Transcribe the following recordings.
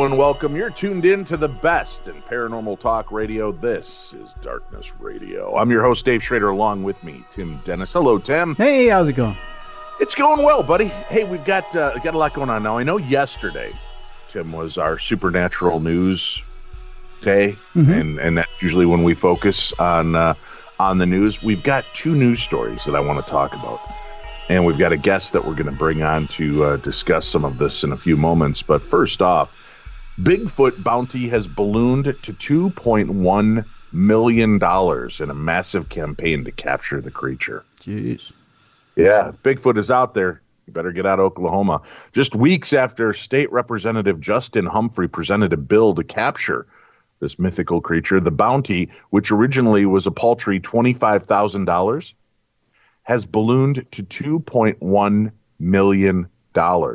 and welcome. You're tuned in to the best in paranormal talk radio. This is Darkness Radio. I'm your host, Dave Schrader, along with me, Tim Dennis. Hello, Tim. Hey, how's it going? It's going well, buddy. Hey, we've got a lot going on now. I know yesterday, Tim, was our supernatural news day, and that's usually when we focus on the news. We've got two news stories that I want to talk about. And we've got a guest that we're going to bring on to discuss some of this in a few moments. But first off, Bigfoot bounty has ballooned to $2.1 million in a massive campaign to capture the creature. Jeez. Yeah, Bigfoot is out there. You better get out of Oklahoma. Just weeks after State Representative Justin Humphrey presented a bill to capture this mythical creature, the bounty, which originally was a paltry $25,000, has ballooned to $2.1 million.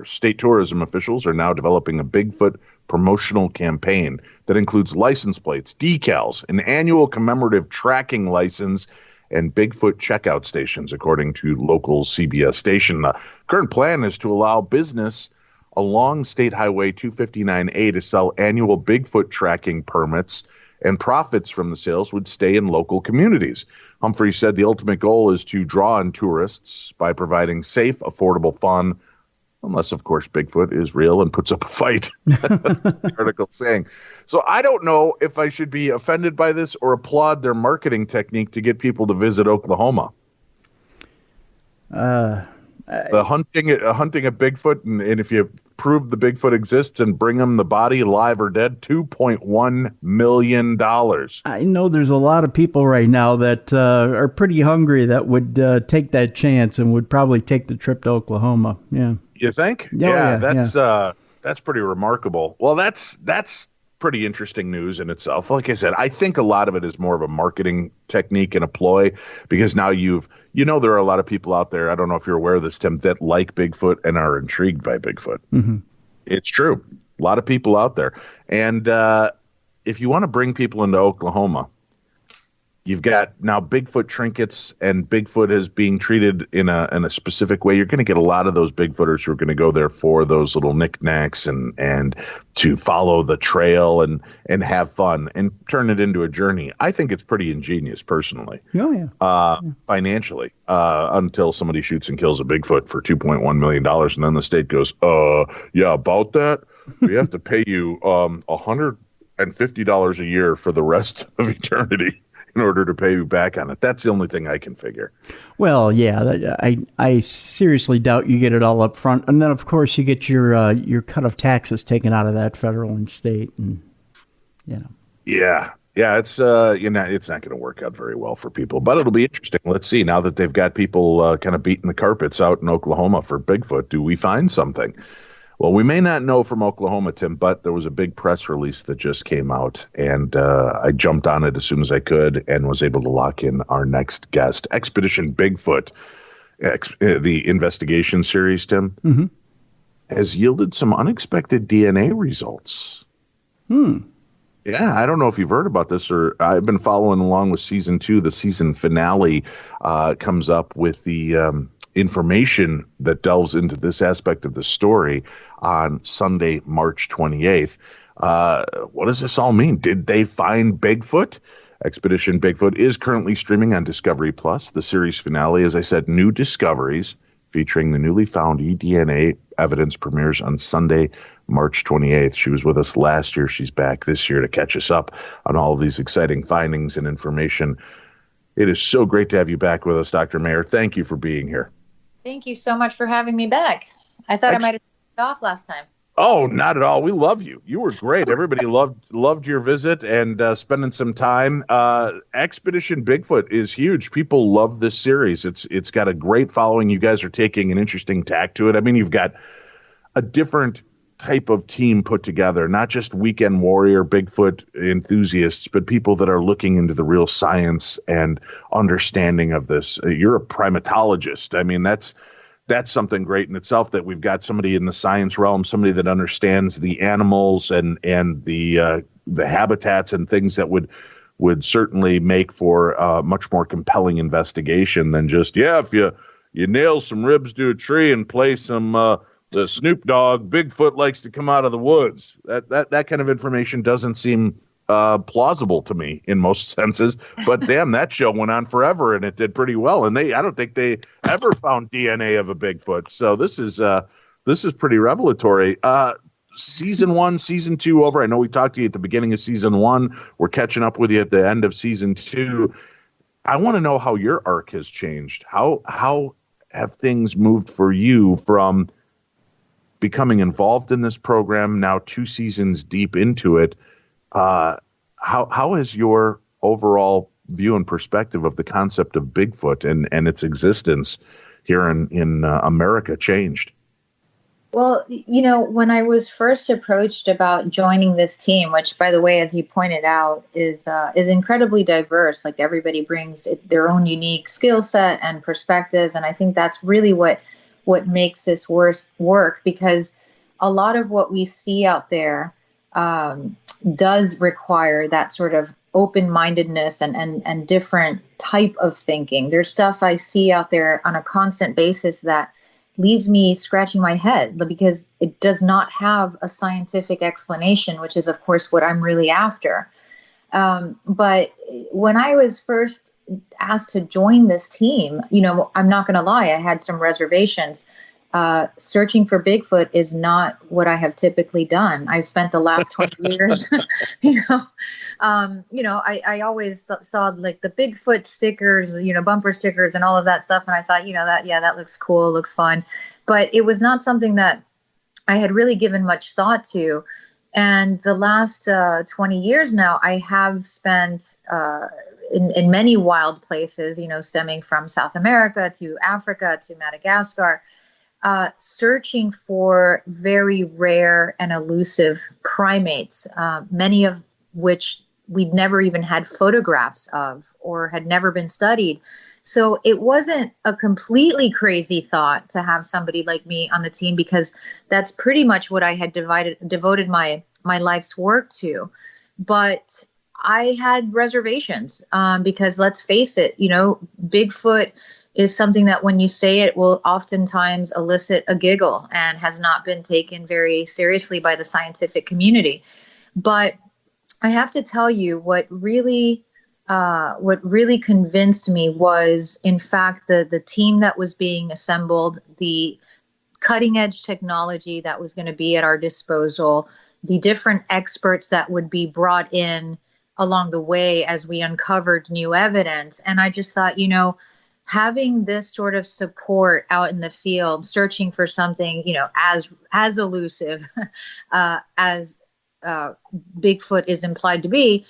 State tourism officials are now developing a Bigfoot promotional campaign that includes license plates, decals, an annual commemorative tracking license, and Bigfoot checkout stations, according to local CBS station. The current plan is to allow business along State Highway 259A to sell annual Bigfoot tracking permits, and profits from the sales would stay in local communities. Humphrey said the ultimate goal is to draw in tourists by providing safe, affordable fun, unless, of course, Bigfoot is real and puts up a fight. That's the article saying. So I don't know if I should be offended by this or applaud their marketing technique to get people to visit Oklahoma. Hunting a Bigfoot, and if you prove the Bigfoot exists and bring them the body alive or dead, $2.1 million. I know there's a lot of people right now that are pretty hungry that would take that chance and would probably take the trip to Oklahoma. Yeah. You think? Yeah, that's pretty remarkable. Well, that's pretty interesting news in itself. Like I said, I think a lot of it is more of a marketing technique and a ploy, because now there are a lot of people out there, I don't know if you're aware of this, Tim, that like Bigfoot and are intrigued by Bigfoot. Mm-hmm. It's true. A lot of people out there. And if you want to bring people into Oklahoma, you've got now Bigfoot trinkets, and Bigfoot is being treated in a specific way. You're going to get a lot of those Bigfooters who are going to go there for those little knickknacks and to follow the trail and have fun and turn it into a journey. I think it's pretty ingenious, personally. Financially, until somebody shoots and kills a Bigfoot for $2.1 million, and then the state goes, yeah, about that, we have to pay you $150 a year for the rest of eternity in order to pay you back on it. That's the only thing I can figure. Well, yeah, I seriously doubt you get it all up front. And then, of course, you get your cut of taxes taken out of that, federal and state. And, Yeah, it's it's not going to work out very well for people, but it'll be interesting. Let's see. Now that they've got people kind of beating the carpets out in Oklahoma for Bigfoot, do we find something? Well, we may not know from Oklahoma, Tim, but there was a big press release that just came out, and I jumped on it as soon as I could and was able to lock in our next guest. Expedition Bigfoot, the investigation series, Tim, has yielded some unexpected DNA results. Yeah, I don't know if you've heard about this, or I've been following along with season 2. The season finale comes up with the information that delves into this aspect of the story on Sunday, March 28th. What does this all mean? Did they find Bigfoot? Expedition Bigfoot is currently streaming on Discovery Plus. The series finale, as I said, New Discoveries, featuring the newly found eDNA evidence, premieres on Sunday, March 28th. She was with us last year. She's back this year to catch us up on all of these exciting findings and information. It is so great to have you back with us, Dr. Mayer. Thank you for being here. Thank you so much for having me back. I thought I might have turned it off last time. Oh, not at all. We love you. You were great. Everybody loved your visit and spending some time. Expedition Bigfoot is huge. People love this series. It's got a great following. You guys are taking an interesting tack to it. I mean, you've got a different type of team put together, not just weekend warrior Bigfoot enthusiasts, but people that are looking into the real science and understanding of this. You're a primatologist. I mean, that's something great in itself, that we've got somebody in the science realm, somebody that understands the animals and the habitats and things that would certainly make for a much more compelling investigation than just, if you nail some ribs to a tree and play some the Snoop Dogg, Bigfoot likes to come out of the woods. That kind of information doesn't seem plausible to me in most senses. But damn, that show went on forever and it did pretty well. And I don't think they ever found DNA of a Bigfoot. So this is pretty revelatory. Season 1, season 2 over. I know we talked to you at the beginning of season 1. We're catching up with you at the end of season 2. I want to know how your arc has changed. How have things moved for you from becoming involved in this program now 2 seasons deep into it? How has your overall view and perspective of the concept of Bigfoot and its existence here in America changed? Well, when I was first approached about joining this team, which, by the way, as you pointed out, is incredibly diverse. Like, everybody brings their own unique skill set and perspectives, and I think that's really what makes this work, because a lot of what we see out there does require that sort of open-mindedness and different type of thinking. There's stuff I see out there on a constant basis that leaves me scratching my head, because it does not have a scientific explanation, which is, of course, what I'm really after. But when I was first asked to join this team, I'm not going to lie, I had some reservations. Searching for Bigfoot is not what I have typically done. I've spent the last 20 years, I always saw like the Bigfoot stickers, bumper stickers and all of that stuff. And I thought, that looks cool, looks fun. But it was not something that I had really given much thought to. And the last 20 years now, I have spent in many wild places, stemming from South America to Africa to Madagascar, searching for very rare and elusive primates, many of which we'd never even had photographs of or had never been studied. So it wasn't a completely crazy thought to have somebody like me on the team, because that's pretty much what I had devoted my life's work to. But I had reservations because, let's face it, Bigfoot is something that when you say it will oftentimes elicit a giggle and has not been taken very seriously by the scientific community. But I have to tell you, what really convinced me was, in fact, the team that was being assembled, the cutting edge technology that was going to be at our disposal, the different experts that would be brought in along the way as we uncovered new evidence. And I just thought, having this sort of support out in the field, searching for something, as elusive as Bigfoot is implied to be,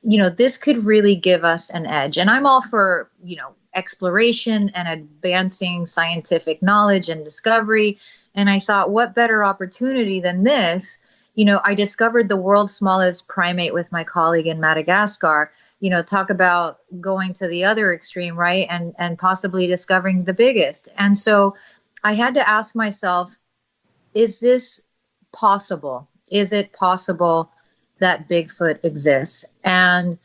this could really give us an edge. And I'm all for, exploration and advancing scientific knowledge and discovery. And I thought, what better opportunity than this? I discovered the world's smallest primate with my colleague in Madagascar. Talk about going to the other extreme, right? And possibly discovering the biggest. And so I had to ask myself, is this possible? Is it possible that Bigfoot exists? And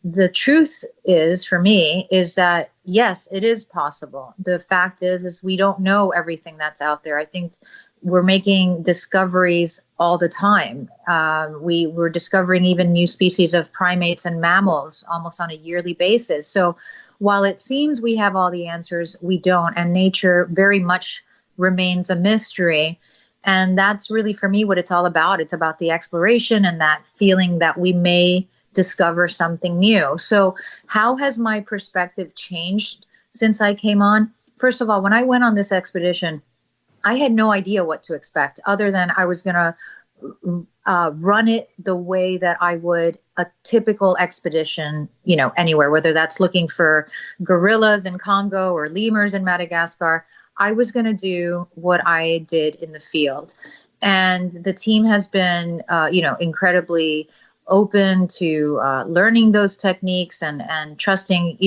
the truth is, for me, is that yes, it is possible. The fact is we don't know everything that's out there. I think we're making discoveries all the time. We're discovering even new species of primates and mammals almost on a yearly basis. So while it seems we have all the answers, we don't. And nature very much remains a mystery. And that's really, for me, what it's all about. It's about the exploration and that feeling that we may discover something new. So how has my perspective changed since I came on? First of all, when I went on this expedition, I had no idea what to expect, other than I was going to run it the way that I would a typical expedition, anywhere, whether that's looking for gorillas in Congo or lemurs in Madagascar. I was going to do what I did in the field. And the team has been, incredibly open to learning those techniques and trusting,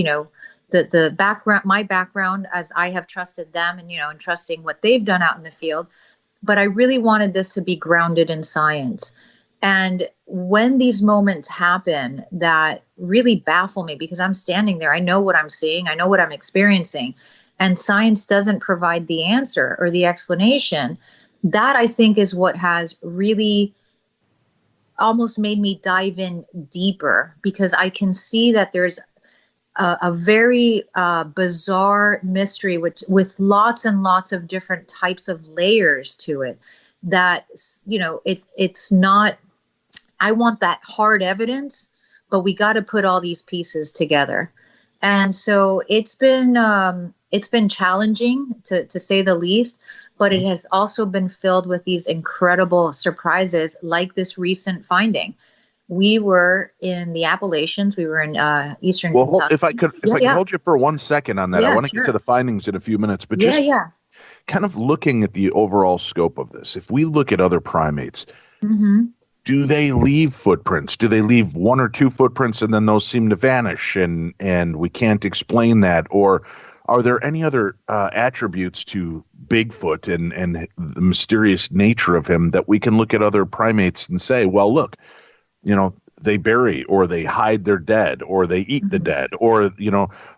the background, my background, as I have trusted them and trusting what they've done out in the field. But I really wanted this to be grounded in science. And when these moments happen that really baffle me, because I'm standing there, I know what I'm seeing, I know what I'm experiencing, and science doesn't provide the answer or the explanation, that I think is what has really almost made me dive in deeper, because I can see that there's a very bizarre mystery with lots and lots of different types of layers to it, that, it's not, I want that hard evidence, but we got to put all these pieces together. And so it's been challenging to say the least, but it has also been filled with these incredible surprises, like this recent finding. We were in the Appalachians. We were in Eastern Kentucky. If I could hold you for 1 second on that, I want to get to the findings in a few minutes, but just kind of looking at the overall scope of this. If we look at other primates, do they leave footprints? Do they leave one or two footprints and then those seem to vanish and we can't explain that? Or are there any other attributes to Bigfoot and the mysterious nature of him that we can look at other primates and say, well, look, they bury or they hide their dead or they eat the dead, or,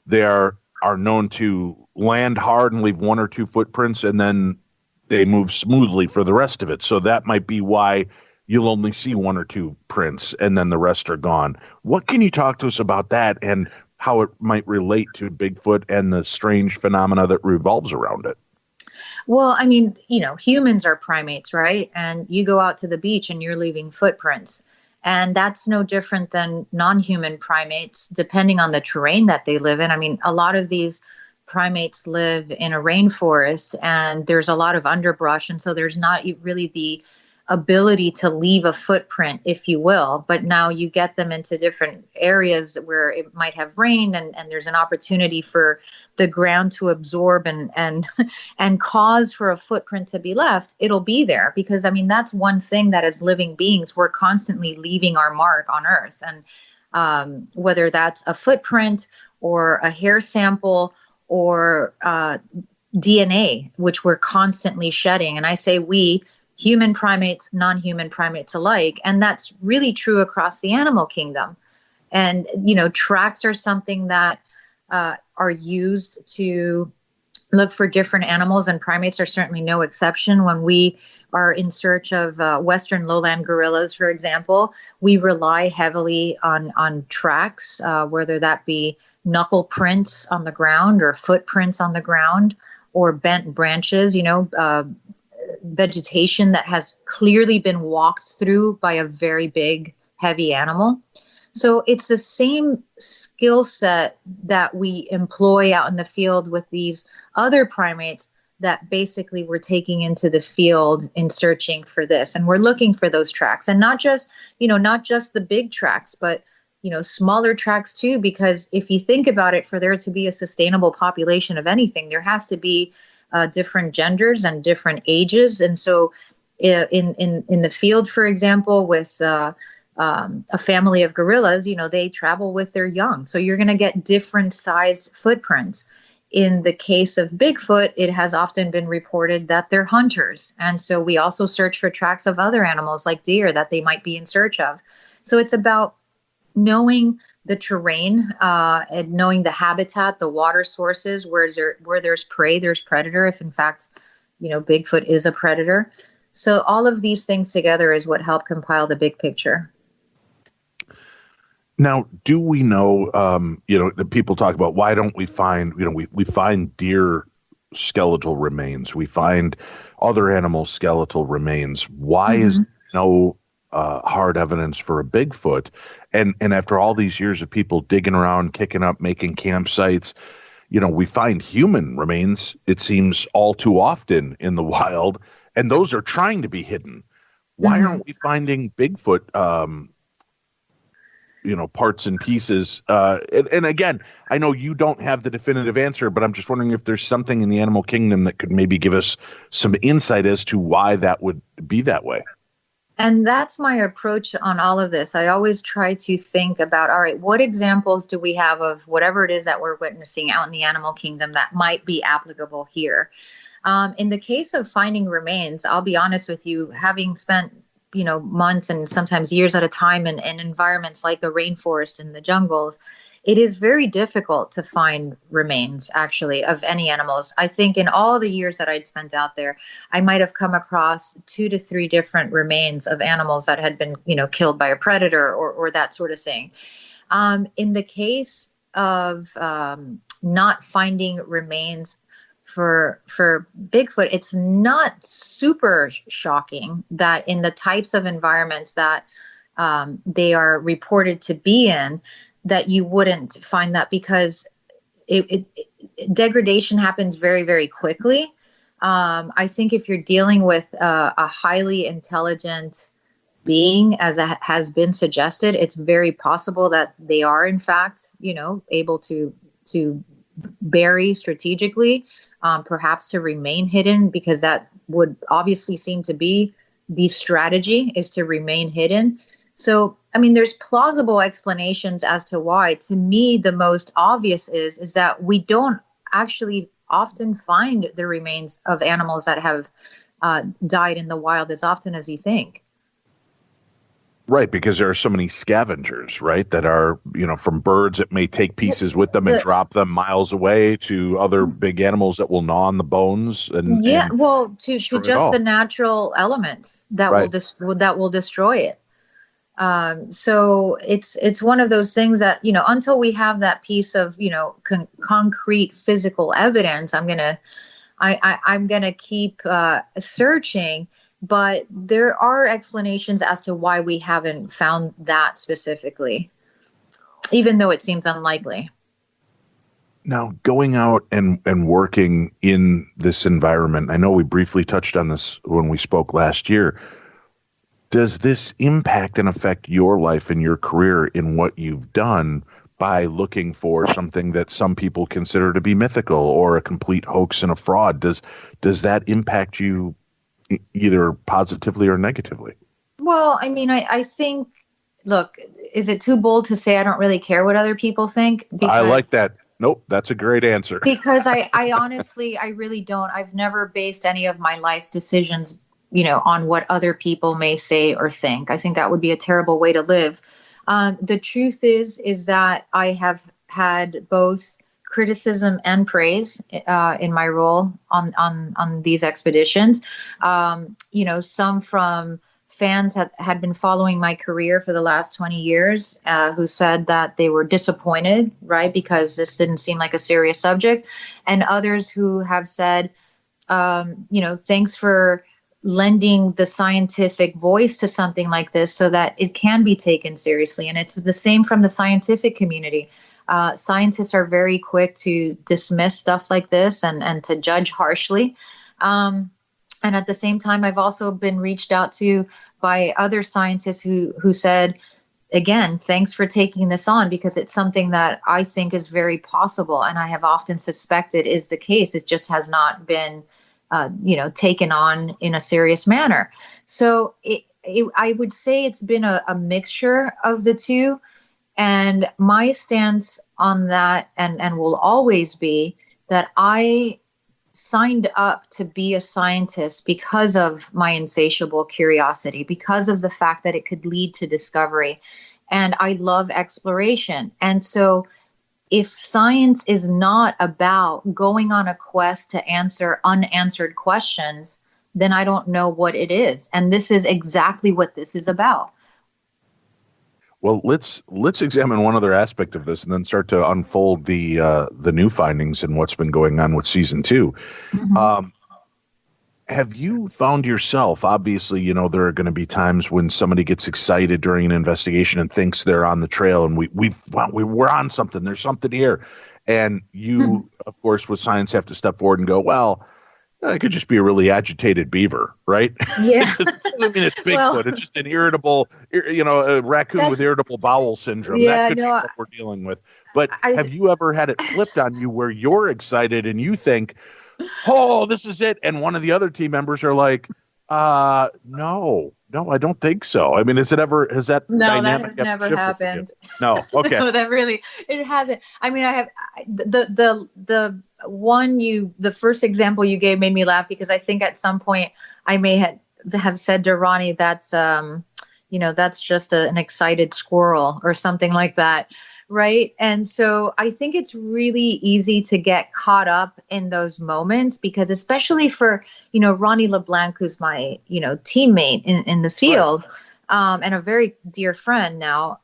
they are known to land hard and leave one or two footprints and then they move smoothly for the rest of it. So that might be why you'll only see one or two prints and then the rest are gone. What can you talk to us about that and how it might relate to Bigfoot and the strange phenomena that revolves around it? Well, I mean, humans are primates, right? And you go out to the beach and you're leaving footprints. And that's no different than non-human primates, depending on the terrain that they live in. I mean, a lot of these primates live in a rainforest and there's a lot of underbrush. And so there's not really the ability to leave a footprint, if you will. But now you get them into different areas where it might have rained and there's an opportunity for the ground to absorb and cause for a footprint to be left. It'll be there because, I mean, that's one thing that as living beings, we're constantly leaving our mark on Earth. And whether that's a footprint or a hair sample or DNA, which we're constantly shedding. And I say we, human primates, non-human primates alike. And that's really true across the animal kingdom. And, tracks are something that are used to look for different animals, and primates are certainly no exception. When we are in search of Western lowland gorillas, for example, we rely heavily on tracks, whether that be knuckle prints on the ground or footprints on the ground or bent branches, vegetation that has clearly been walked through by a very big, heavy animal. So it's the same skill set that we employ out in the field with these other primates that basically we're taking into the field in searching for this. And we're looking for those tracks, and not just the big tracks, but smaller tracks too, because if you think about it, for there to be a sustainable population of anything, there has to be different genders and different ages. And so in the field, for example, with a family of gorillas, they travel with their young. So you're going to get different sized footprints. In the case of Bigfoot, it has often been reported that they're hunters. And so we also search for tracks of other animals like deer that they might be in search of. So it's about knowing the terrain and knowing the habitat, the water sources, where there's prey, there's predator, if in fact, Bigfoot is a predator. So all of these things together is what help compile the big picture. Now, do we know, the people talk about why don't we find, we find deer skeletal remains, we find other animal skeletal remains. Why is no hard evidence for a Bigfoot? And after all these years of people digging around, kicking up, making campsites, we find human remains, it seems, all too often in the wild, and those are trying to be hidden. Why aren't we finding Bigfoot, parts and pieces? And again, I know you don't have the definitive answer, but I'm just wondering if there's something in the animal kingdom that could maybe give us some insight as to why that would be that way. And that's my approach on all of this. I always try to think about, all right, what examples do we have of whatever it is that we're witnessing out in the animal kingdom that might be applicable here? In the case of finding remains, I'll be honest with you, having spent months and sometimes years at a time in environments like the rainforest and the jungles, it is very difficult to find remains, actually, of any animals. I think in all the years that I'd spent out there, I might have come across 2 to 3 different remains of animals that had been, killed by a predator or that sort of thing. In the case of not finding remains for Bigfoot, it's not super shocking that in the types of environments that they are reported to be in, that you wouldn't find that, because degradation happens very, very quickly. I think if you're dealing with a highly intelligent being, as has been suggested, it's very possible that they are, in fact, able to bury strategically, perhaps to remain hidden, because that would obviously seem to be the strategy, is to remain hidden. So, there's plausible explanations as to why. To me, the most obvious is that we don't actually often find the remains of animals that have died in the wild as often as you think. Right, because there are so many scavengers, right, that are, from birds that may take pieces with them and drop them miles away, to other big animals that will gnaw on the bones. To just the natural elements that will destroy it. So it's one of those things that, until we have that piece of, concrete physical evidence, I'm gonna keep searching. But there are explanations as to why we haven't found that specifically, even though it seems unlikely. Now, going out and working in this environment, I know we briefly touched on this when we spoke last year. Does this impact and affect your life and your career in what you've done by looking for something that some people consider to be mythical or a complete hoax and a fraud? Does that impact you either positively or negatively? Well, I think, look, is it too bold to say I don't really care what other people think? I like that. Nope, that's a great answer. Because I honestly, I really don't. I've never based any of my life's decisions, on what other people may say or think. I think that would be a terrible way to live. The truth is that I have had both criticism and praise in my role on these expeditions. Some from fans had been following my career for the last 20 years, who said that they were disappointed, right, because this didn't seem like a serious subject, and others who have said, thanks for lending the scientific voice to something like this so that it can be taken seriously. And it's the same from the scientific community. Scientists are very quick to dismiss stuff like this and to judge harshly. And at the same time, I've also been reached out to by other scientists who said, again, thanks for taking this on, because it's something that I think is very possible. And I have often suspected is the case. It just has not been taken on in a serious manner. So I would say it's been a mixture of the two. And my stance on that and will always be that I signed up to be a scientist because of my insatiable curiosity, because of the fact that it could lead to discovery. And I love exploration. And so if science is not about going on a quest to answer unanswered questions, then I don't know what it is. And this is exactly what this is about. Well, let's examine one other aspect of this and then start to unfold the new findings and what's been going on with season 2. Mm-hmm. Have you found yourself, obviously, there are going to be times when somebody gets excited during an investigation and thinks they're on the trail and we're on something, there's something here. And you, of course, with science have to step forward and go, well, it could just be a really agitated beaver, right? Yeah. It's Bigfoot. It's just an irritable, a raccoon with irritable bowel syndrome. Yeah, that could be what we're dealing with. But have you ever had it flipped on you where you're excited and you think, oh, this is it, and one of the other team members are like, no, I don't think so. Has that dynamic that has never happened. No, okay. No, it hasn't. I have the first example you gave made me laugh, because I think at some point I may have said to Ronnie, that's just an excited squirrel or something like that. Right. And so I think it's really easy to get caught up in those moments because especially for, Ronnie LeBlanc, who's my, teammate in the field, and a very dear friend now,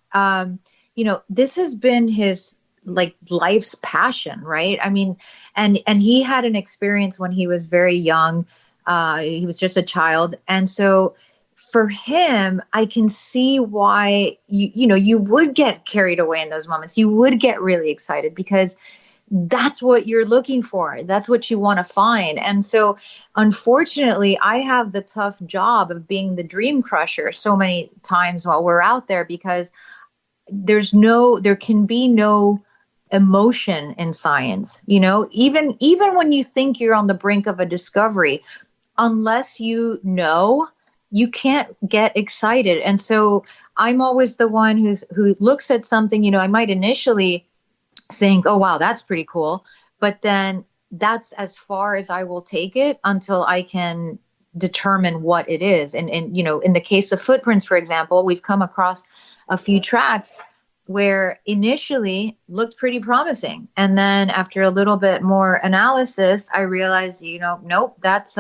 this has been his like life's passion, right? I mean, and he had an experience when he was very young. He was just a child. And so for him, I can see why you would get carried away in those moments. You would get really excited because that's what you're looking for. That's what you want to find. And so unfortunately, I have the tough job of being the dream crusher so many times while we're out there because there can be no emotion in science, even when you think you're on the brink of a discovery, unless you can't get excited. And so I'm always the one who looks at something, I might initially think, oh, wow, that's pretty cool. But then that's as far as I will take it until I can determine what it is. And in the case of footprints, for example, we've come across a few tracks where initially looked pretty promising. And then after a little bit more analysis, I realized, nope, that's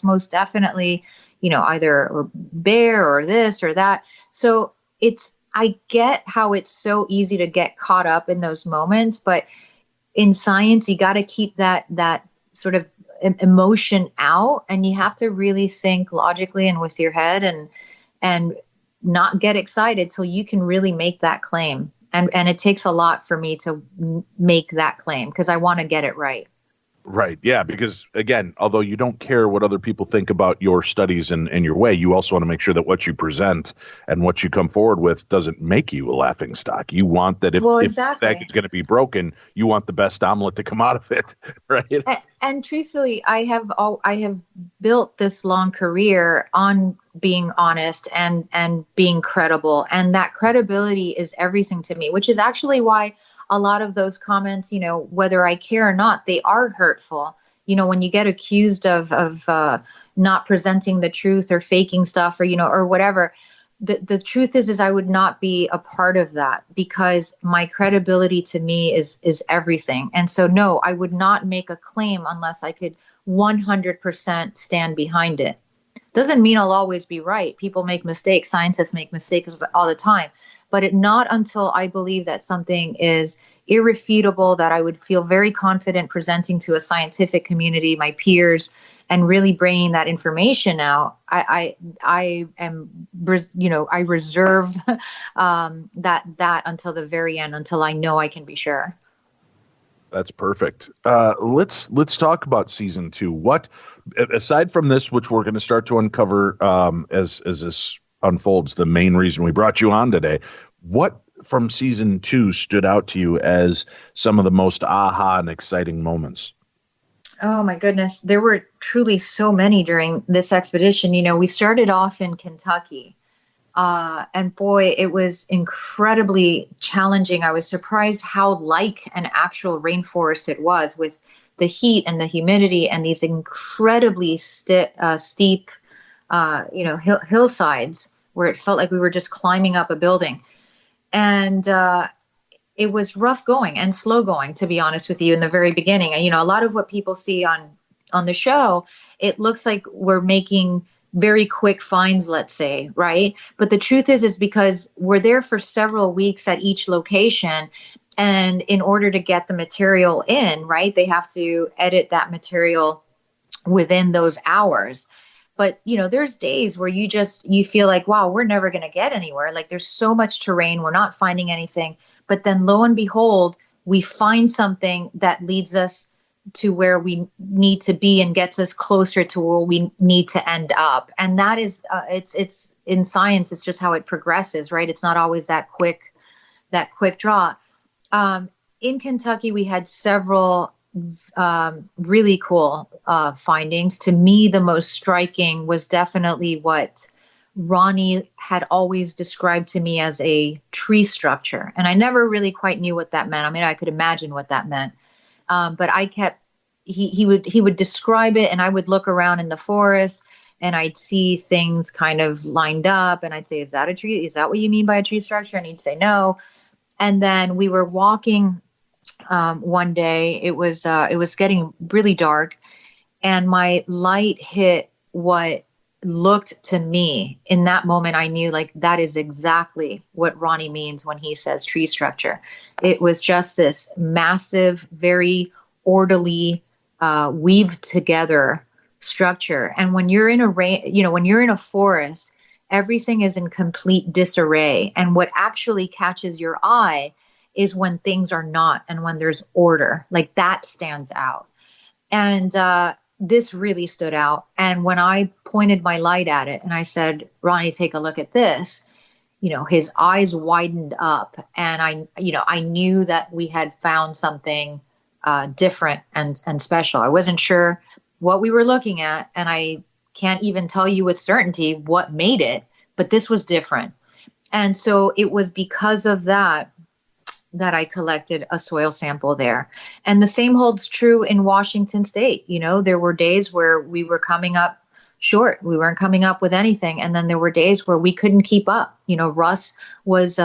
most definitely, either a bear or this or that. So I get how it's so easy to get caught up in those moments, but in science, you got to keep that sort of emotion out, and you have to really think logically and with your head and not get excited till you can really make that claim. And it takes a lot for me to make that claim because I want to get it right. Right. Yeah. Because again, although you don't care what other people think about your studies and your way, you also want to make sure that what you present and what you come forward with doesn't make you a laughing stock. You want that if the egg is going to be broken, you want the best omelet to come out of it. Right. And truthfully, I have built this long career on being honest and being credible. And that credibility is everything to me, which is actually why a lot of those comments, whether I care or not, they are hurtful. When you get accused of not presenting the truth or faking stuff or, or whatever, the truth is I would not be a part of that because my credibility to me is everything. And so, no, I would not make a claim unless I could 100% stand behind it. Doesn't mean I'll always be right. People make mistakes. Scientists make mistakes all the time. But not until I believe that something is irrefutable, that I would feel very confident presenting to a scientific community, my peers, and really bringing that information out. I reserve that until the very end, until I know I can be sure. That's perfect. Let's talk about season 2. What, aside from this, which we're going to start to uncover as this unfolds, the main reason we brought you on today, what from season 2 stood out to you as some of the most aha and exciting moments? Oh my goodness, there were truly so many during this expedition. We started off in Kentucky, and boy, it was incredibly challenging. I was surprised how like an actual rainforest it was, with the heat and the humidity and these incredibly steep hillsides where it felt like we were just climbing up a building. And it was rough going and slow going, to be honest with you, in the very beginning. And, a lot of what people see on the show, it looks like we're making very quick finds, let's say, right? But the truth is because we're there for several weeks at each location. And in order to get the material in, right, they have to edit that material within those hours. But, there's days where you feel like, wow, we're never going to get anywhere. Like there's so much terrain. We're not finding anything. But then lo and behold, we find something that leads us to where we need to be and gets us closer to where we need to end up. And that is, it's in science, it's just how it progresses, right? It's not always that quick draw. In Kentucky, we had several really cool findings. To me, the most striking was definitely what Ronnie had always described to me as a tree structure. And I never really quite knew what that meant. I mean, I could imagine what that meant. But he would describe it, and I would look around in the forest and I'd see things kind of lined up, and I'd say, is that a tree? Is that what you mean by a tree structure? And he'd say no. And then we were walking one day. It was getting really dark, and my light hit what looked to me in that moment. I knew like that is exactly what Ronnie means when he says tree structure. It was just this massive, very orderly, weaved together structure. And when you're in when you're in a forest, everything is in complete disarray. And what actually catches your eye is when things are not, and when there's order, like that stands out. And this really stood out. And when I pointed my light at it and I said, Ronnie, take a look at this, his eyes widened up, and I knew that we had found something different and special. I wasn't sure what we were looking at, and I can't even tell you with certainty what made it, but this was different. And so it was because of that I collected a soil sample there. And the same holds true in Washington State. There were days where we were coming up short. We weren't coming up with anything. And then there were days where we couldn't keep up. Russ was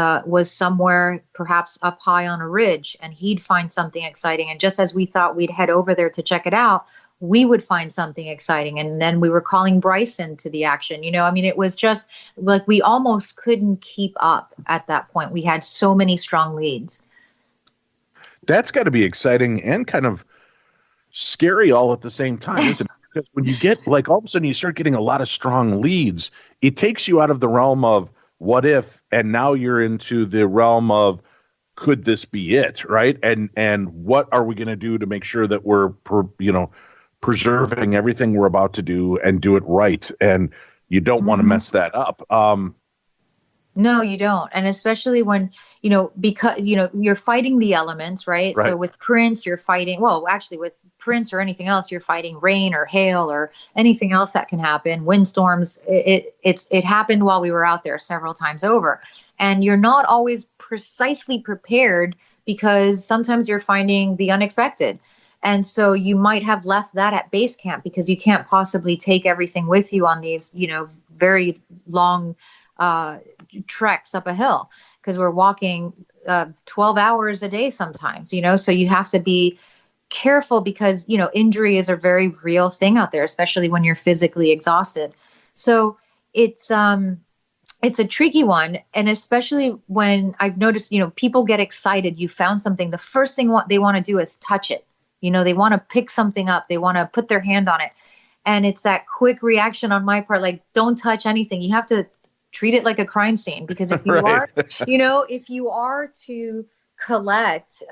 somewhere perhaps up high on a ridge, and he'd find something exciting. And just as we thought we'd head over there to check it out, we would find something exciting. And then we were calling Bryson to the action. It was just like we almost couldn't keep up at that point. We had so many strong leads. That's got to be exciting and kind of scary all at the same time, isn't it? Because when you get like all of a sudden you start getting a lot of strong leads, it takes you out of the realm of what if, and now you're into the realm of could this be it, right? And what are we going to do to make sure that we're preserving everything we're about to do and do it right, and you don't want to mess that up. No, you don't. And especially when, because, you're fighting the elements, right? So with prints, you're fighting, with prints or anything else, you're fighting rain or hail or anything else that can happen. Windstorms, it happened while we were out there several times over. And you're not always precisely prepared because sometimes you're finding the unexpected. And so you might have left that at base camp because you can't possibly take everything with you on these, very long treks up a hill, because we're walking 12 hours a day sometimes, so you have to be careful because, injury is a very real thing out there, especially when you're physically exhausted. So it's a tricky one. And especially when I've noticed, people get excited. You found something. The first thing they want to do is touch it. They want to pick something up. They want to put their hand on it. And it's that quick reaction on my part, like, don't touch anything. You have to treat it like a crime scene, because if you are, if you are to collect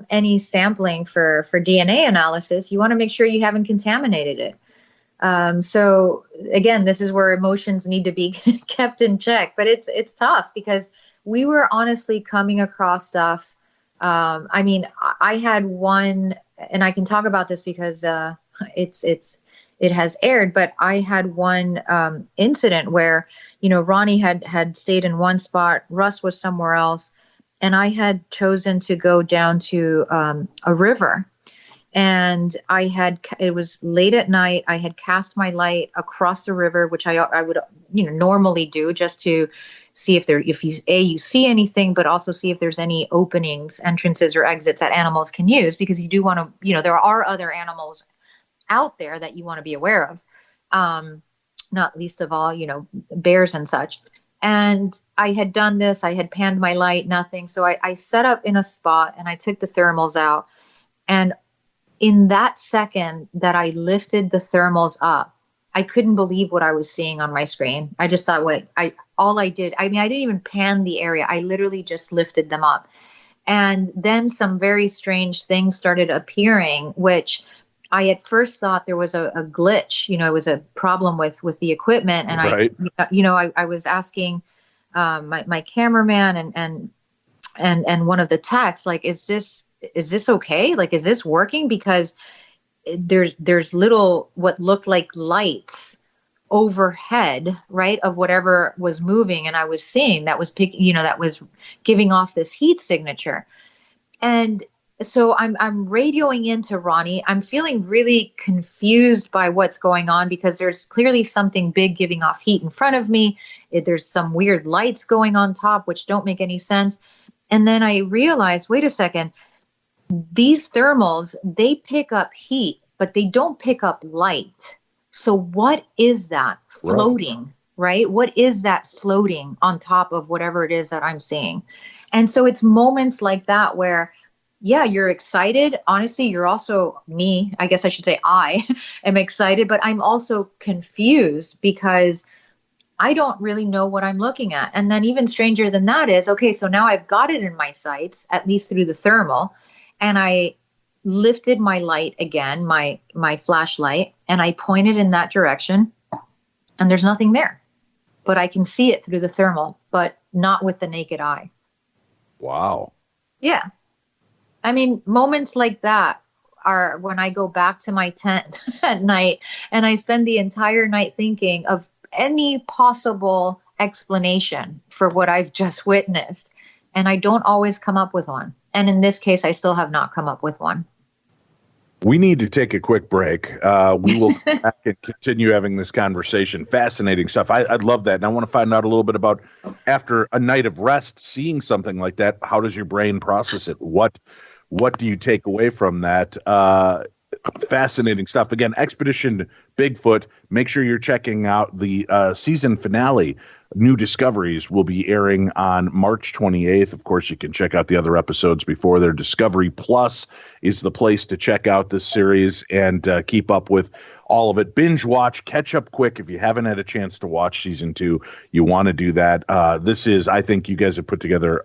any sampling for DNA analysis, you want to make sure you haven't contaminated it. So again, this is where emotions need to be kept in check, but it's tough because we were honestly coming across stuff. I had one, and I can talk about this because it has aired, but I had one incident where, Ronnie had stayed in one spot, Russ was somewhere else, and I had chosen to go down to a river. And it was late at night. I had cast my light across the river, which I would, normally do just to see if you see anything, but also see if there's any openings, entrances or exits that animals can use, because you do want to, there are other animals out there that you want to be aware of. Not least of all, bears and such. And I had done this, I had panned my light, nothing. So I set up in a spot and I took the thermals out. And in that second that I lifted the thermals up, I couldn't believe what I was seeing on my screen. I just thought, I didn't even pan the area. I literally just lifted them up. And then some very strange things started appearing, which I at first thought there was a glitch, it was a problem with the equipment. And I was asking my cameraman and one of the techs, like, is this okay? Like, is this working? Because there's little, what looked like lights overhead, right, of whatever was moving. And I was seeing that was that was giving off this heat signature. And so I'm radioing into Ronnie. I'm feeling really confused by what's going on, because there's clearly something big giving off heat in front of me. There's some weird lights going on top, which don't make any sense. And then I realized, wait a second, these thermals, they pick up heat, but they don't pick up light. So what is that floating, right? What is that floating on top of whatever it is that I'm seeing? And so it's moments like that where, yeah, you're excited. Honestly, you're also me. I guess I should say I am excited, but I'm also confused because I don't really know what I'm looking at. And then even stranger than that is, okay, so now I've got it in my sights, at least through the thermal, and I lifted my light again, my flashlight, and I pointed in that direction, and there's nothing there. But I can see it through the thermal, but not with the naked eye. Wow. Yeah. I mean, moments like that are when I go back to my tent at night and I spend the entire night thinking of any possible explanation for what I've just witnessed. And I don't always come up with one. And in this case, I still have not come up with one. We need to take a quick break. We will come back and continue having this conversation. Fascinating stuff. I'd love that. And I want to find out a little bit about, after a night of rest, seeing something like that, how does your brain process it? What do you take away from that? Fascinating stuff. Again, Expedition Bigfoot. Make sure you're checking out the season finale. New Discoveries will be airing on March 28th. Of course, you can check out the other episodes before there. Discovery Plus is the place to check out this series and keep up with all of it. Binge watch, catch up quick. If you haven't had a chance to watch season 2, you want to do that. This is, I think you guys have put together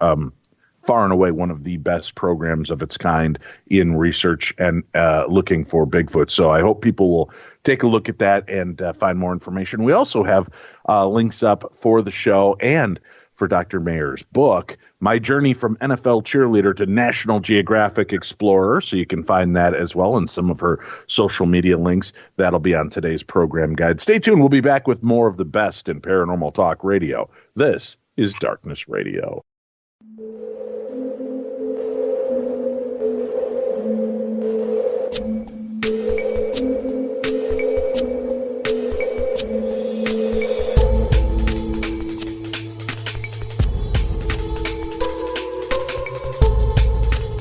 far and away one of the best programs of its kind in research and looking for Bigfoot. So I hope people will take a look at that and find more information. We also have links up for the show and for Dr. Mayer's book, My Journey from NFL Cheerleader to National Geographic Explorer. So you can find that as well, and some of her social media links. That'll be on today's program guide. Stay tuned. We'll be back with more of the best in paranormal talk radio. This is Darkness Radio.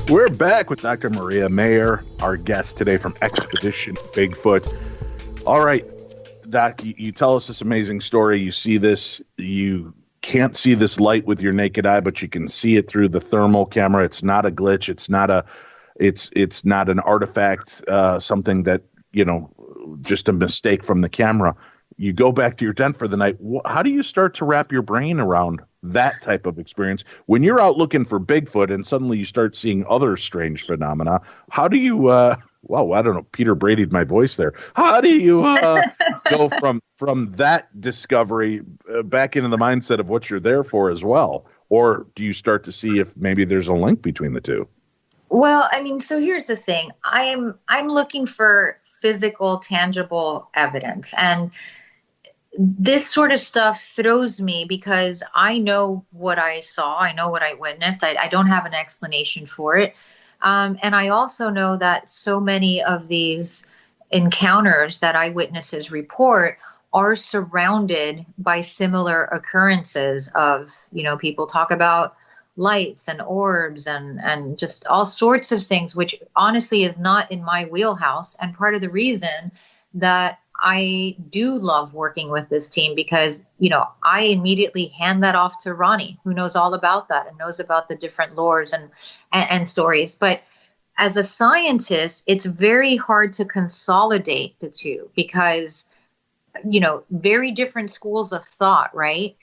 We're back with Dr. Mireya Mayer, our guest today from Expedition Bigfoot. All right, Doc, you tell us this amazing story. You see this, you can't see this light with your naked eye, but you can see it through the thermal camera. It's not a glitch. It's not an artifact, something that, just a mistake from the camera. You go back to your tent for the night. How do you start to wrap your brain around that type of experience when you're out looking for Bigfoot and suddenly you start seeing other strange phenomena? How do you, I don't know, Peter Brady'd my voice there. How do you go from that discovery back into the mindset of what you're there for as well? Or do you start to see if maybe there's a link between the two? Well, I mean, so here's the thing. I'm looking for physical, tangible evidence. And this sort of stuff throws me because I know what I saw. I know what I witnessed. I don't have an explanation for it. And I also know that so many of these encounters that eyewitnesses report are surrounded by similar occurrences of, people talk about lights and orbs and just all sorts of things, which honestly is not in my wheelhouse. And part of the reason that I do love working with this team because, I immediately hand that off to Ronnie, who knows all about that and knows about the different lores and stories. But as a scientist, it's very hard to consolidate the two because, very different schools of thought, right?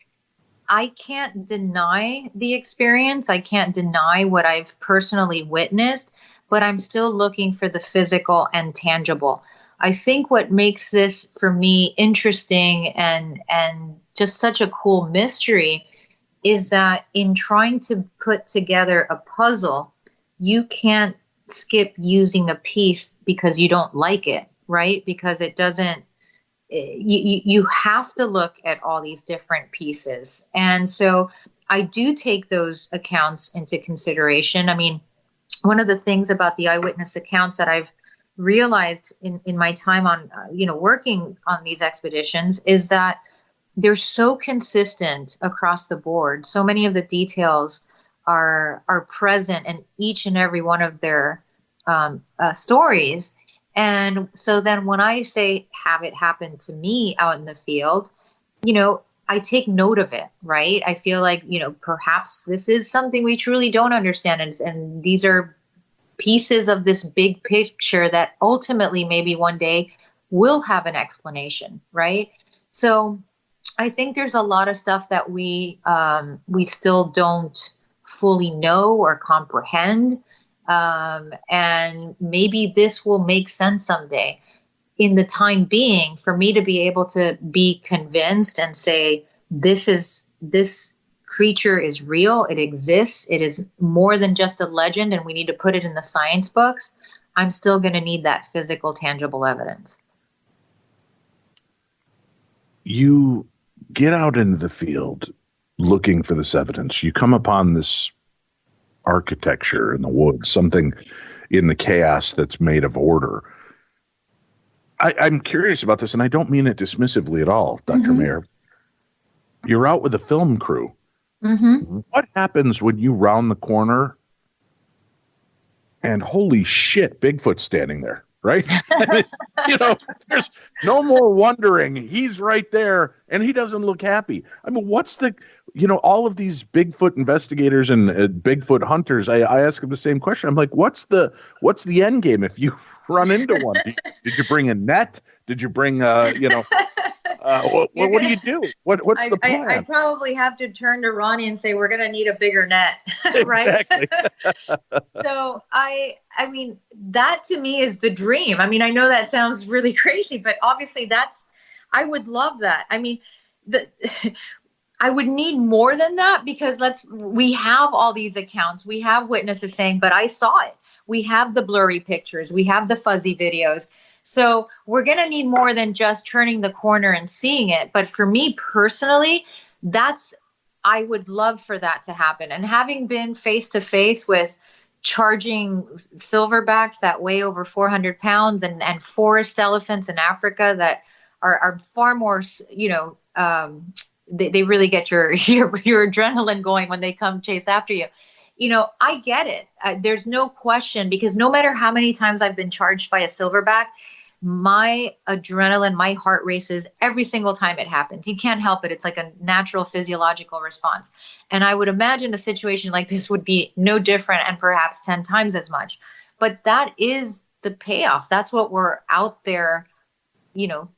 I can't deny the experience. I can't deny what I've personally witnessed, but I'm still looking for the physical and tangible. I think what makes this for me interesting and just such a cool mystery is that in trying to put together a puzzle, you can't skip using a piece because you don't like it, right? Because it doesn't, you have to look at all these different pieces. And so I do take those accounts into consideration. I mean, one of the things about the eyewitness accounts that I've realized in my time on, working on these expeditions is that they're so consistent across the board. So many of the details are present in each and every one of their stories. And so then when I say have it happen to me out in the field, I take note of it, right? I feel like, perhaps this is something we truly don't understand. And these are pieces of this big picture that ultimately maybe one day will have an explanation, right? So I think there's a lot of stuff that we still don't fully know or comprehend. And maybe this will make sense someday. In the time being, for me to be able to be convinced and say, this creature is real, it exists, it is more than just a legend, and we need to put it in the science books, I'm still going to need that physical, tangible evidence. You get out into the field looking for this evidence. You come upon this architecture in the woods, something in the chaos that's made of order. I'm curious about this, and I don't mean it dismissively at all, Dr. Mayer. You're out with a film crew. What happens when you round the corner and holy shit, Bigfoot's standing there, right? I mean, there's no more wondering. He's right there, and he doesn't look happy. I mean, what's the, all of these Bigfoot investigators and Bigfoot hunters, I ask them the same question. I'm like, what's the end game if you run into one? Did you bring a net? Did you bring, what do you do? What's the plan? I probably have to turn to Ronnie and say, we're going to need a bigger net, right? Exactly. So I mean, that to me is the dream. I mean, I know that sounds really crazy, but obviously I would love that. I mean, I would need more than that, because we have all these accounts. We have witnesses saying, but I saw it. We have the blurry pictures. We have the fuzzy videos. So we're going to need more than just turning the corner and seeing it. But for me personally, I would love for that to happen. And having been face to face with charging silverbacks that weigh over 400 pounds and forest elephants in Africa that are far more, they really get your adrenaline going when they come chase after you. I get it. There's no question, because no matter how many times I've been charged by a silverback, my adrenaline, my heart races every single time it happens. You can't help it. It's like a natural physiological response. And I would imagine a situation like this would be no different, and perhaps 10 times as much. But that is the payoff. That's what we're out there,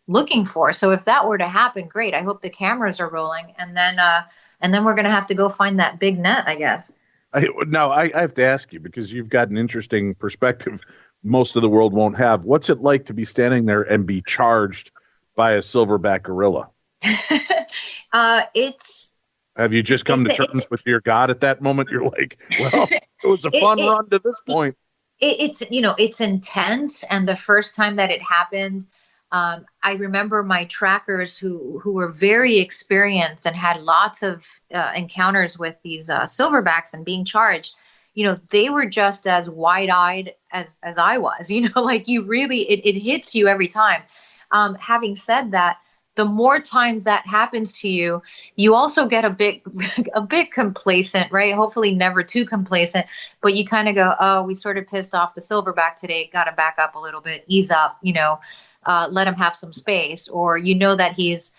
looking for. So if that were to happen, great. I hope the cameras are rolling, and then we're going to have to go find that big net, I guess. I have to ask you, because you've got an interesting perspective most of the world won't have. What's it like to be standing there and be charged by a silverback gorilla? Have you just come to terms with your God at that moment? You're like, well, it was a fun run to this point. It's intense. And the first time that it happened, I remember my trackers who were very experienced and had lots of encounters with these silverbacks and being charged. They were just as wide-eyed as I was. Like it hits you every time. Having said that, the more times that happens to you, you also get a bit complacent, right? Hopefully never too complacent, but you kind of go, oh, we sort of pissed off the silverback today. Got to back up a little bit, ease up, let him have some space, or that he's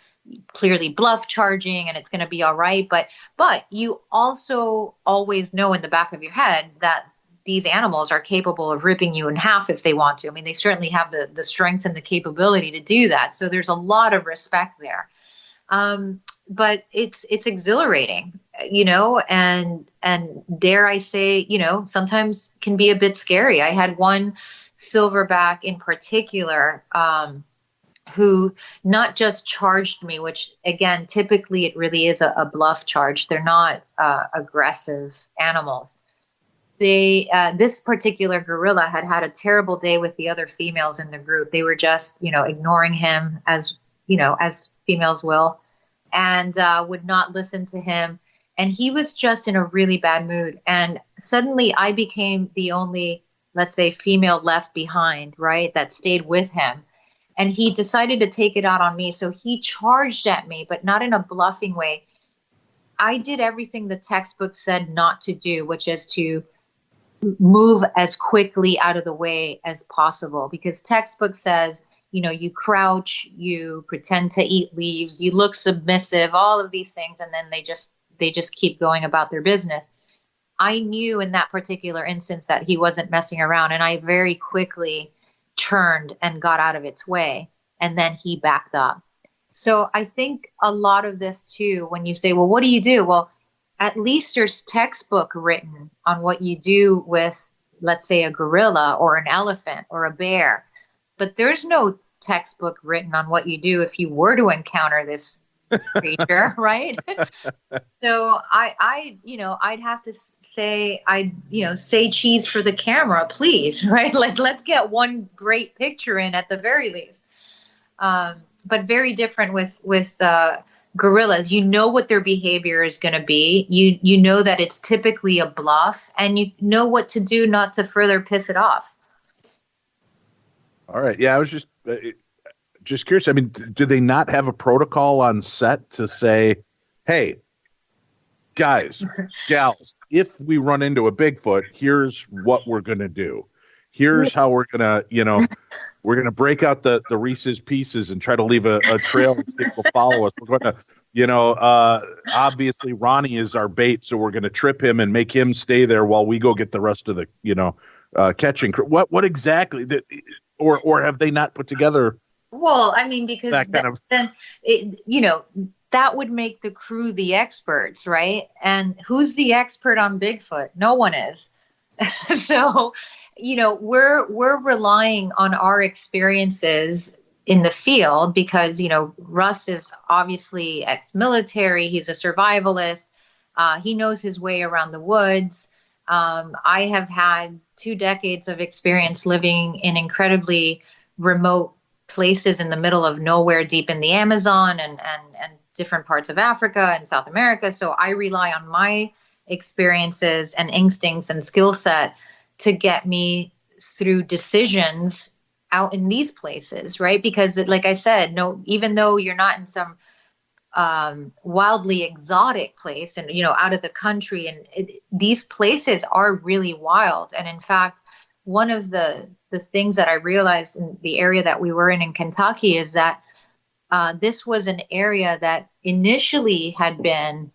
clearly bluff charging and it's going to be all right. But you also always know in the back of your head that these animals are capable of ripping you in half if they want to. I mean, they certainly have the strength and the capability to do that. So there's a lot of respect there. But it's exhilarating, and dare I say, sometimes can be a bit scary. I had one silverback in particular, who not just charged me, which again, typically it really is a bluff charge. They're not aggressive animals. This particular gorilla had a terrible day with the other females in the group. They were just, ignoring him as females will, and would not listen to him. And he was just in a really bad mood. And suddenly I became the only, let's say, female left behind, right, that stayed with him. And he decided to take it out on me. So he charged at me, but not in a bluffing way. I did everything the textbook said not to do, which is to move as quickly out of the way as possible, because textbook says, you crouch, you pretend to eat leaves, you look submissive, all of these things, and then they just keep going about their business. I knew in that particular instance that he wasn't messing around, and I very quickly turned and got out of its way, and then he backed up. So I think a lot of this too, when you say, well, what do you do? Well, at least there's textbook written on what you do with, let's say, a gorilla or an elephant or a bear. But there's no textbook written on what you do if you were to encounter this creature, right? So I'd have to say, say cheese for the camera, please, right? Like, let's get one great picture in at the very least. But very different with gorillas. You know what their behavior is going to be. You know that it's typically a bluff, and you know what to do not to further piss it off. All right. Yeah, I was just curious. I mean, do they not have a protocol on set to say, hey, guys, gals, if we run into a Bigfoot, here's what we're going to do. Here's how we're going to, we're going to break out the Reese's Pieces and try to leave a trail and see if they'll follow us. We're going to, obviously Ronnie is our bait, so we're going to trip him and make him stay there while we go get the rest of the, catching. What exactly, or have they not put together? Well, I mean, because then that would make the crew the experts, right? And who's the expert on Bigfoot? No one is. So, we're relying on our experiences in the field because, Russ is obviously ex-military. He's a survivalist. He knows his way around the woods. I have had 2 decades of experience living in incredibly remote places in the middle of nowhere, deep in the Amazon and different parts of Africa and South America. So I rely on my experiences and instincts and skill set to get me through decisions out in these places, right? Because like I said, even though you're not in some wildly exotic place and, out of the country, and these places are really wild. And in fact, one of the things that I realized in the area that we were in Kentucky is that this was an area that initially had been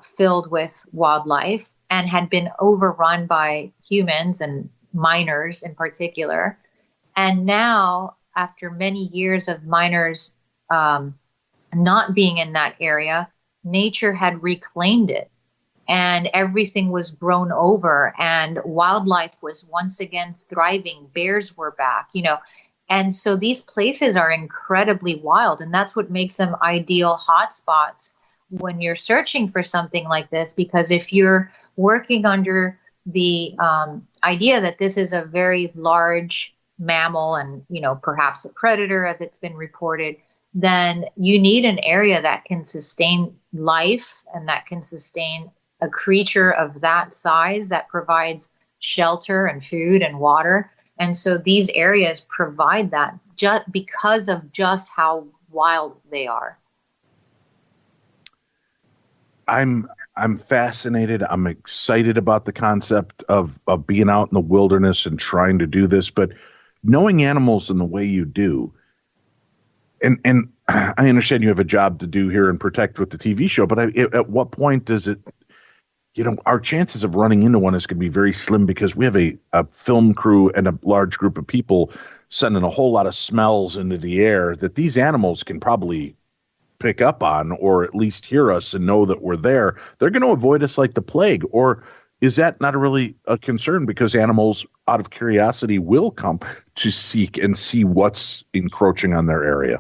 filled with wildlife and had been overrun by humans and miners in particular. And now, after many years of miners not being in that area, nature had reclaimed it. And everything was grown over, and wildlife was once again thriving. Bears were back, And so these places are incredibly wild, and that's what makes them ideal hotspots when you're searching for something like this. Because if you're working under the idea that this is a very large mammal and, perhaps a predator, as it's been reported, then you need an area that can sustain life and that can sustain a creature of that size that provides shelter and food and water. And so these areas provide that just because of just how wild they are. I'm fascinated. I'm excited about the concept of being out in the wilderness and trying to do this, but knowing animals in the way you do, and I understand you have a job to do here and protect with the TV show, but at what point does it, our chances of running into one is going to be very slim because we have a film crew and a large group of people sending a whole lot of smells into the air that these animals can probably pick up on, or at least hear us and know that we're there. They're going to avoid us like the plague. Or is that not really a concern because animals, out of curiosity, will come to seek and see what's encroaching on their area?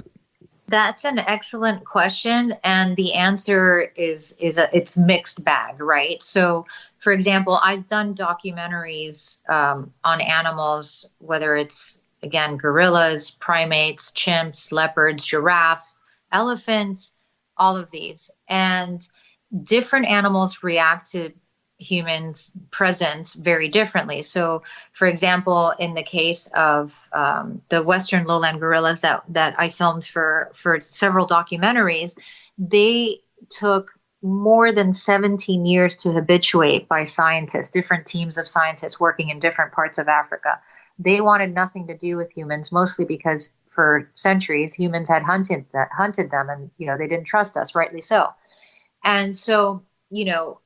That's an excellent question. And the answer is it's mixed bag, right? So, for example, I've done documentaries on animals, whether it's, again, gorillas, primates, chimps, leopards, giraffes, elephants, all of these. And different animals react to humans' presence very differently. So, for example, in the case of the Western lowland gorillas that I filmed for several documentaries, they took more than 17 years to habituate by scientists, different teams of scientists working in different parts of Africa. They wanted nothing to do with humans, mostly because for centuries humans had hunted them, and they didn't trust us, rightly so. And so,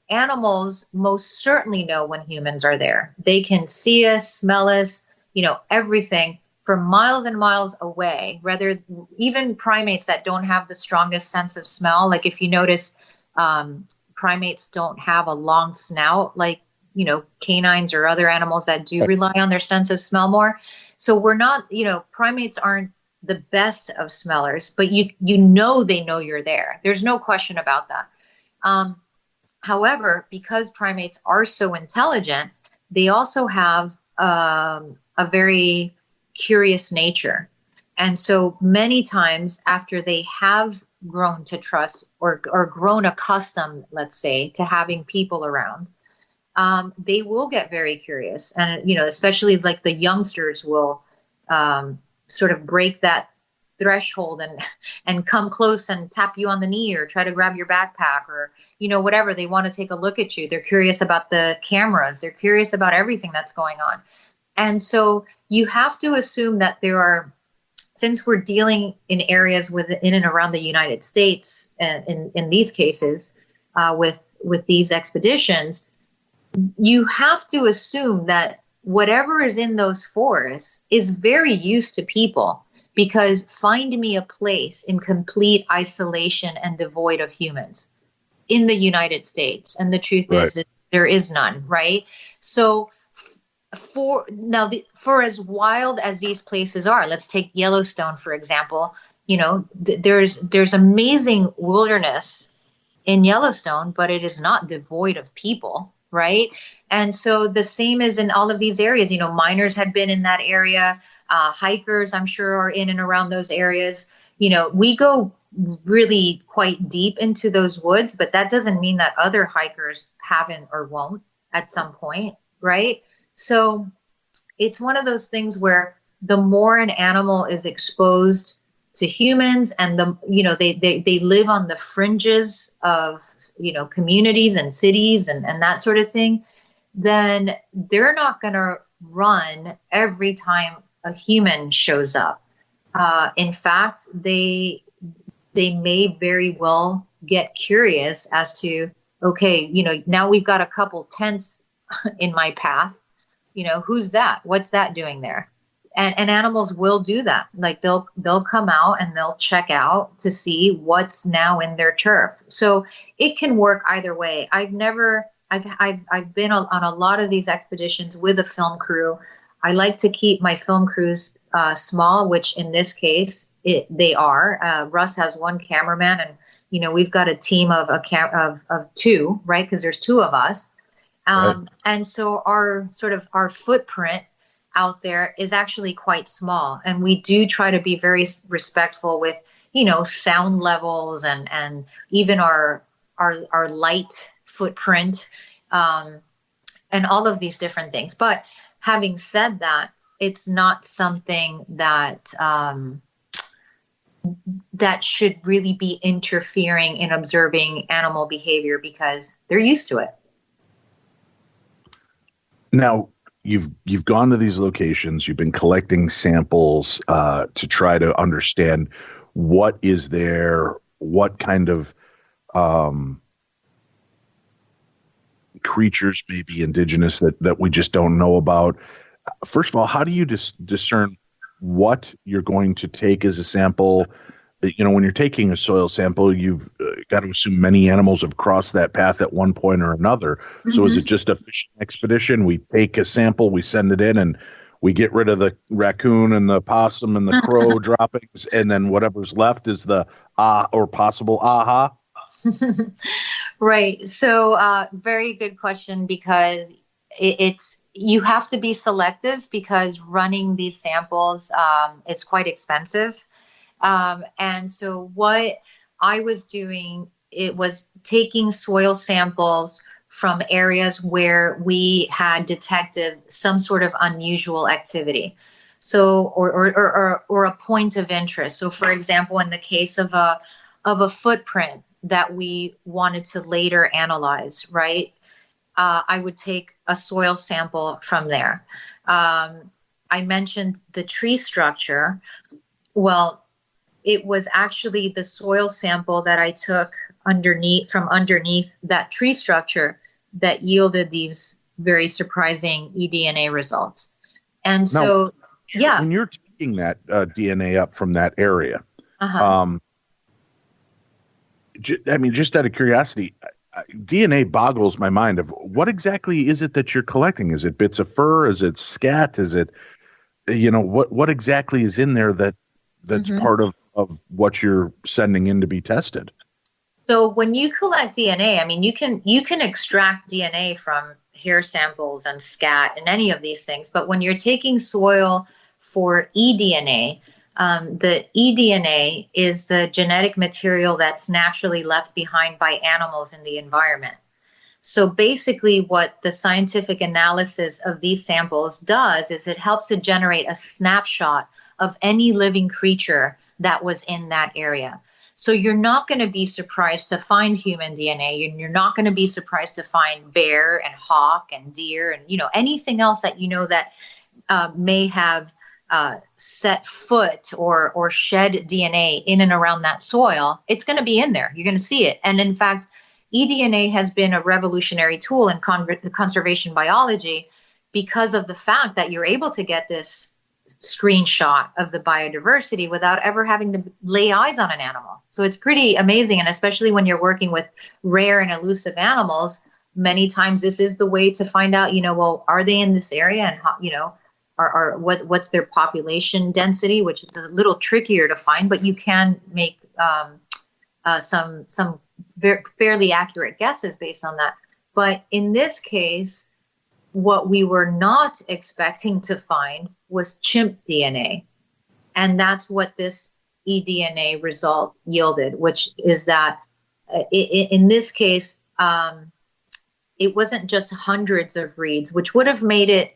animals most certainly know when humans are there. They can see us, smell us, everything from miles and miles away. Rather, even primates that don't have the strongest sense of smell, like if you notice, primates don't have a long snout like canines or other animals that do rely on their sense of smell more. So we're not, primates aren't the best of smellers, but they know you're there. There's no question about that. However, because primates are so intelligent, they also have a very curious nature. And so many times after they have grown to trust or grown accustomed, let's say, to having people around, they will get very curious. And, especially like the youngsters will sort of break that threshold and come close and tap you on the knee or try to grab your backpack or, whatever. They want to take a look at you. They're curious about the cameras. They're curious about everything that's going on. And so you have to assume that since we're dealing in areas in and around the United States, in these cases, with these expeditions, you have to assume that whatever is in those forests is very used to people, because find me a place in complete isolation and devoid of humans in the United States. And the truth is there is none, right? So for as wild as these places are, let's take Yellowstone, for example, there's amazing wilderness in Yellowstone, but it is not devoid of people, right? And so the same is in all of these areas. Miners had been in that area. Hikers, I'm sure, are in and around those areas. We go really quite deep into those woods, but that doesn't mean that other hikers haven't or won't at some point, right? So it's one of those things where the more an animal is exposed to humans and they live on the fringes of, communities and cities and that sort of thing, then they're not going to run every time a human shows up. In fact, they may very well get curious as to, okay, now we've got a couple tents in my path. Who's that? What's that doing there? And animals will do that. Like they'll come out and they'll check out to see what's now in their turf. So it can work either way. I've been on a lot of these expeditions with a film crew. I like to keep my film crews small, which in this case they are. Russ has one cameraman, and we've got a team of two, right? Because there's two of us. Right. And so our footprint out there is actually quite small. And we do try to be very respectful with, sound levels and even our light footprint, and all of these different things. But having said that, it's not something that that should really be interfering in observing animal behavior, because they're used to it. Now, you've gone to these locations, you've been collecting samples to try to understand what is there, what kind of creatures may be indigenous that we just don't know about. First of all, how do you discern what you're going to take as a sample? When you're taking a soil sample, you've got to assume many animals have crossed that path at one point or another. Mm-hmm. So is it just a fishing expedition? We take a sample, we send it in, and we get rid of the raccoon and the possum and the crow droppings, and then whatever's left is the or possible aha? Right. So very good question, because you have to be selective, because running these samples is quite expensive. And so what I was doing, it was taking soil samples from areas where we had detected some sort of unusual activity. So, or a point of interest. So for example, in the case of a footprint, that we wanted to later analyze, right? I would take a soil sample from there. I mentioned the tree structure. Well, it was actually the soil sample that I took from underneath that tree structure that yielded these very surprising eDNA results. And so, yeah. When you're taking that DNA up from that area, just out of curiosity, DNA boggles my mind of what exactly is it that you're collecting? Is it bits of fur? Is it scat? Is it, what exactly is in there that's part of what you're sending in to be tested? So when you collect DNA, I mean, you can extract DNA from hair samples and scat and any of these things. But when you're taking soil for eDNA, the eDNA is the genetic material that's naturally left behind by animals in the environment. So basically what the scientific analysis of these samples does is it helps to generate a snapshot of any living creature that was in that area. So you're not going to be surprised to find human DNA, and you're not going to be surprised to find bear and hawk and deer and anything else that that may have set foot or shed DNA in and around that soil. It's going to be in there. You're going to see it. And in fact, eDNA has been a revolutionary tool in conservation biology because of the fact that you're able to get this screenshot of the biodiversity without ever having to lay eyes on an animal. So it's pretty amazing. And especially when you're working with rare and elusive animals, many times this is the way to find out, well, are they in this area, and how, what's their population density, which is a little trickier to find, but you can make some fairly accurate guesses based on that. But in this case, what we were not expecting to find was chimp DNA. And that's what this eDNA result yielded, which is that in this case, it wasn't just hundreds of reads, which would have made it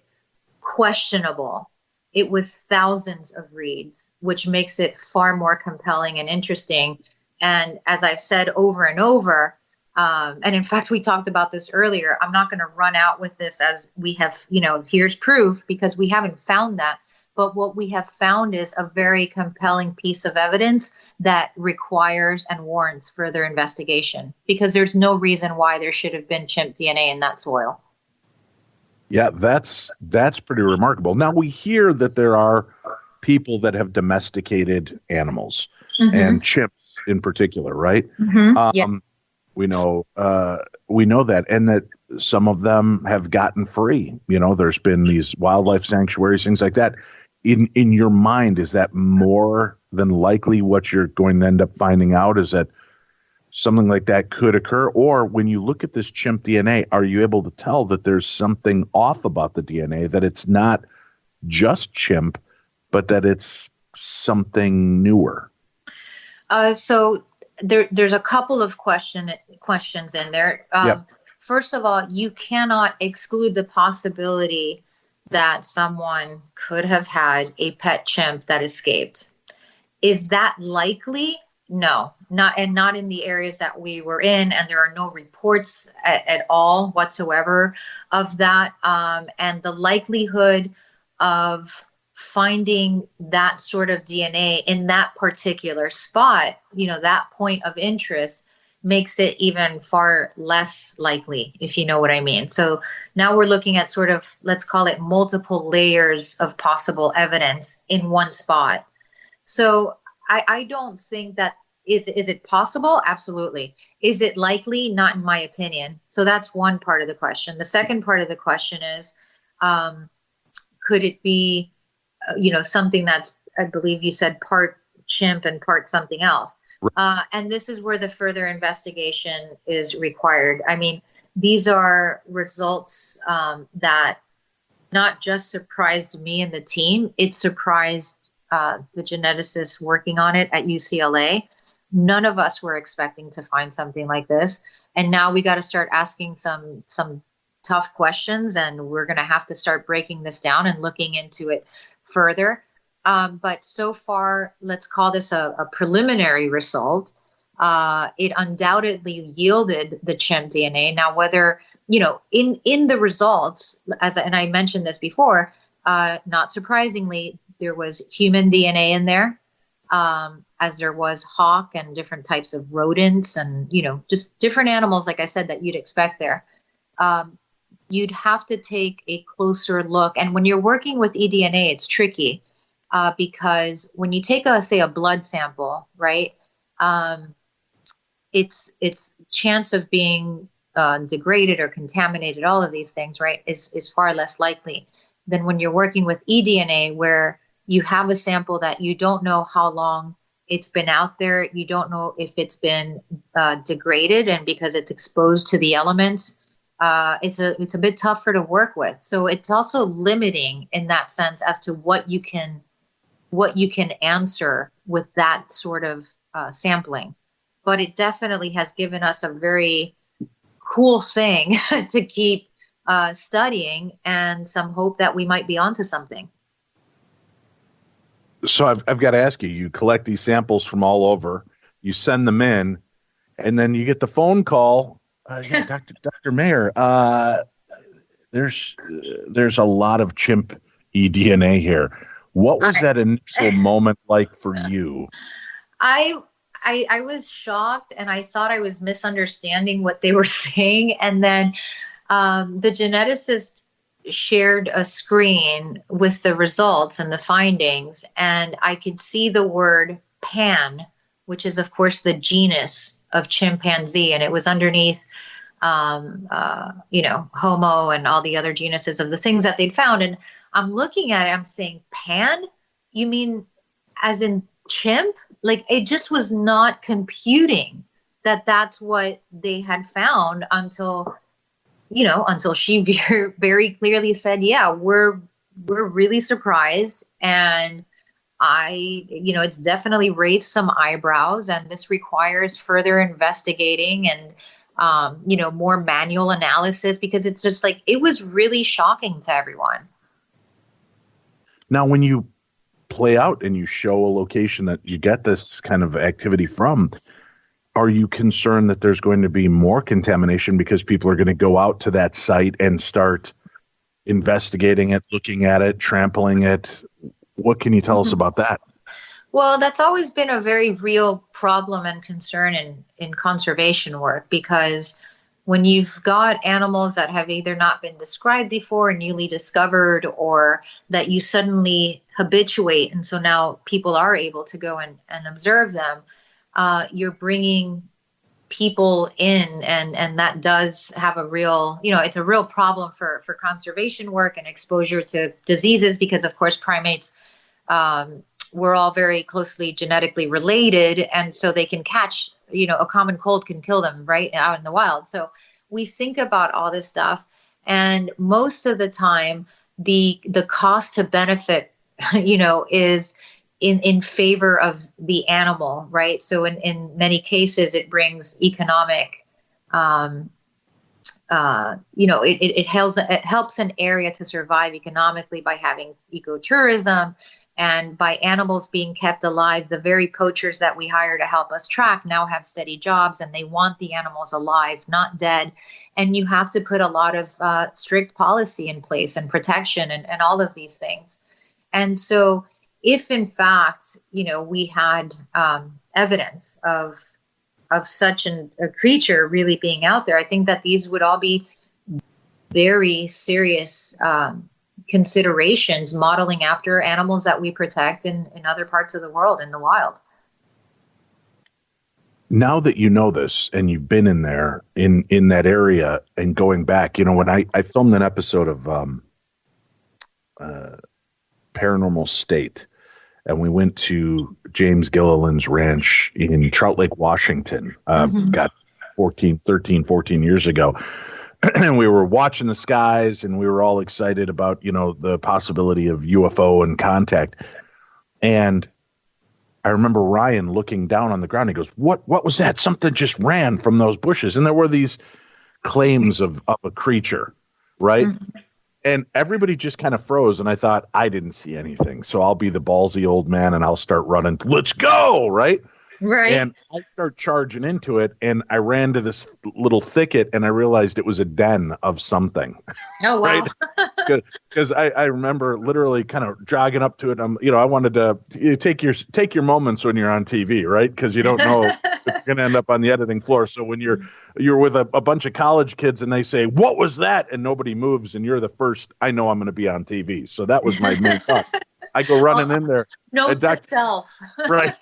questionable. It was thousands of reads, which makes it far more compelling and interesting. And as I've said over and over, and in fact, we talked about this earlier, I'm not going to run out with this as we have, here's proof, because we haven't found that. But what we have found is a very compelling piece of evidence that requires and warrants further investigation, because there's no reason why there should have been chimp DNA in that soil. Yeah, that's pretty remarkable. Now, we hear that there are people that have domesticated animals, and chimps in particular, right? Yeah. We know that, and that some of them have gotten free. There's been these wildlife sanctuaries, things like that. In your mind, is that more than likely what you're going to end up finding out? Is that something like that could occur? Or when you look at this chimp DNA, are you able to tell that there's something off about the DNA, that it's not just chimp, but that it's something newer? So there's a couple of questions in there. Yep. First of all, you cannot exclude the possibility that someone could have had a pet chimp that escaped. Is that likely? No, not in the areas that we were in, and there are no reports at all whatsoever of that. And the likelihood of finding that sort of DNA in that particular spot, that point of interest, makes it even far less likely, if you know what I mean. So now we're looking at sort of, let's call it, multiple layers of possible evidence in one spot. So I don't think that is it possible? Absolutely. Is it likely? Not in my opinion. So that's one part of the question. The second part of the question is, could it be something that's, I believe you said, part chimp and part something else. And this is where the further investigation is required. I mean, these are results that not just surprised me and the team, it surprised the geneticists working on it at UCLA. None of us were expecting to find something like this. And now we got to start asking some tough questions, and we're going to have to start breaking this down and looking into it further. But so far, let's call this a preliminary result. it undoubtedly yielded the chimp DNA. Now, whether, in the results, and I mentioned this before, not surprisingly, there was human DNA in there, as there was hawk and different types of rodents and, just different animals, like I said, that you'd expect there. You'd have to take a closer look. And when you're working with eDNA, it's tricky because when you take, say, a blood sample, right, its chance of being degraded or contaminated, all of these things, right, is far less likely than when you're working with eDNA, where you have a sample that you don't know how long it's been out there. You don't know if it's been degraded, and because it's exposed to the elements, it's a bit tougher to work with. So it's also limiting in that sense as to what you can answer with that sort of sampling. But it definitely has given us a very cool thing to keep studying, and some hope that we might be onto something. So I've got to ask you, you collect these samples from all over, you send them in, and then you get the phone call, Dr. Mayer, there's a lot of chimp eDNA here. What was that initial moment like for you? I was shocked, and I thought I was misunderstanding what they were saying. And then the geneticist shared a screen with the results and the findings, and I could see the word pan, which is, of course, the genus of chimpanzee, and it was underneath, Homo and all the other genuses of the things that they'd found. And I'm looking at it, I'm saying, pan? You mean as in chimp? Like, it just was not computing that that's what they had found until she very clearly said, yeah, we're really surprised. And it's definitely raised some eyebrows, and this requires further investigating and, more manual analysis, because it's just like, it was really shocking to everyone. Now, when you play out and you show a location that you get this kind of activity from, are you concerned that there's going to be more contamination because people are going to go out to that site and start investigating it, looking at it, trampling it? What can you tell us about that? Well, that's always been a very real problem and concern in conservation work, because when you've got animals that have either not been described before, newly discovered, or that you suddenly habituate, and so now people are able to go and observe them, you're bringing people in, and that does have a real, it's a real problem for conservation work and exposure to diseases, because, of course, primates, we're all very closely genetically related, and so they can catch, a common cold can kill them right out in the wild. So we think about all this stuff, and most of the time the cost to benefit, is in favor of the animal, right? So in many cases, it brings economic, it helps an area to survive economically by having ecotourism, and by animals being kept alive. The very poachers that we hire to help us track now have steady jobs, and they want the animals alive, not dead. And you have to put a lot of strict policy in place and protection and all of these things. And so if in fact, we had evidence of such a creature really being out there, I think that these would all be very serious considerations, modeling after animals that we protect in other parts of the world, in the wild. Now that you know this and you've been in there in that area and going back, when I filmed an episode of Paranormal State, and we went to James Gilliland's ranch in Trout Lake, Washington, got 14 years ago. And we were watching the skies, and we were all excited about, the possibility of UFO and contact. And I remember Ryan looking down on the ground. He goes, what was that? Something just ran from those bushes. And there were these claims of a creature, right? Mm-hmm. And everybody just kind of froze. And I thought, I didn't see anything. So I'll be the ballsy old man, and I'll start running. Let's go, right? Right. And I start charging into it, and I ran to this little thicket, and I realized it was a den of something. Oh, wow. Right? Because I remember literally kind of jogging up to it. I wanted to take your moments when you're on TV, right? Because you don't know if you're going to end up on the editing floor. So when you're with a bunch of college kids and they say, "What was that?" and nobody moves, and you're the first, I know I'm going to be on TV. So that was my main thought. I go running in there. Note to self. Right.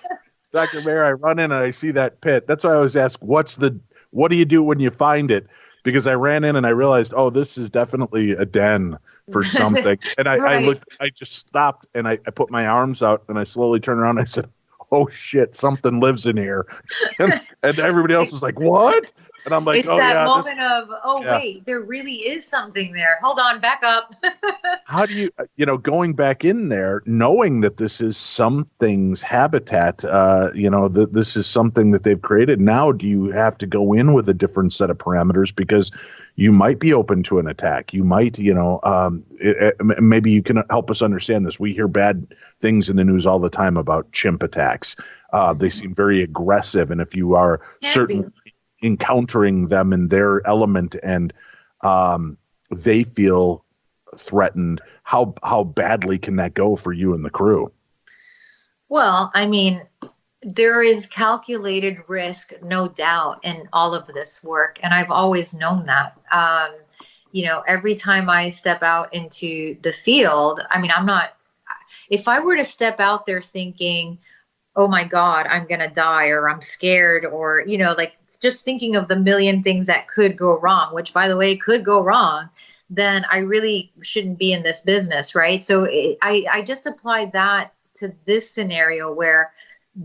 Dr. Mayer, I run in and I see that pit. That's why I always ask, what do you do when you find it? Because I ran in and I realized, oh, this is definitely a den for something. And I just stopped and I put my arms out and I slowly turned around and I said, oh shit, something lives in here. And everybody else was like, what? And I'm like, it's moment of, wait, there really is something there. Hold on, back up. How do you, going back in there, knowing that this is something's habitat, that this is something that they've created. Now, do you have to go in with a different set of parameters because you might be open to an attack? You might, maybe you can help us understand this. We hear bad things in the news all the time about chimp attacks. They seem very aggressive. And if you are encountering them in their element and they feel threatened, how badly can that go for you and the crew? Well, I mean, there is calculated risk, no doubt, in all of this work, and I've always known that. Every time I step out into the field, I mean, if I were to step out there thinking, oh my God, I'm gonna die, or I'm scared, or just thinking of the million things that could go wrong, which, by the way, could go wrong, then I really shouldn't be in this business, right? So I just applied that to this scenario where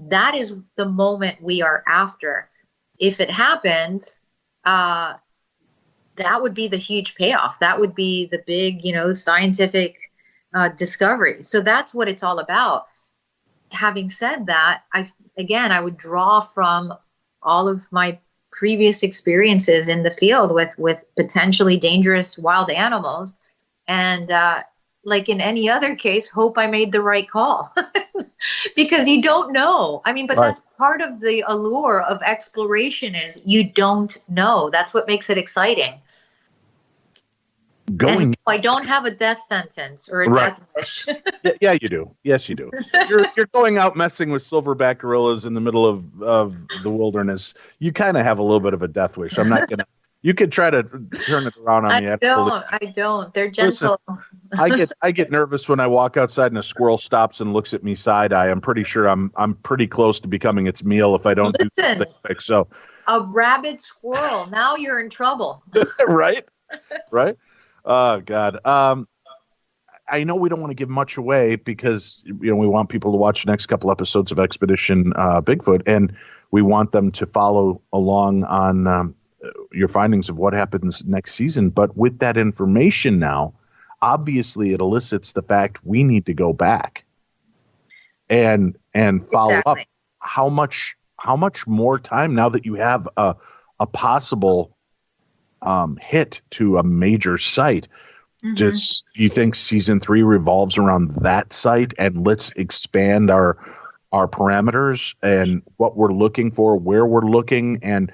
that is the moment we are after. If it happens, that would be the huge payoff. That would be the big, scientific discovery. So that's what it's all about. Having said that, I would draw from all of my previous experiences in the field with potentially dangerous wild animals. And like in any other case, hope I made the right call because you don't know. I mean, but That's part of the allure of exploration is you don't know. That's what makes it exciting. I don't have a death sentence or a death wish. Yeah, you do. Yes, you do. You're going out messing with silverback gorillas in the middle of the wilderness. You kind of have a little bit of a death wish. I'm not gonna. You could try to turn it around on me. I don't. They're gentle. Listen, I get nervous when I walk outside and a squirrel stops and looks at me side eye. I'm pretty sure I'm pretty close to becoming its meal if I don't do something quick. So a rabid squirrel. Now you're in trouble. Right. Oh, God. I know we don't want to give much away because, we want people to watch the next couple episodes of Expedition Bigfoot, and we want them to follow along on your findings of what happens next season. But with that information now, obviously it elicits the fact we need to go back and follow up. How much more time now that you have a possible hit to a major site? Mm-hmm. Do you think season 3 revolves around that site, and let's expand our parameters and what we're looking for, where we're looking, and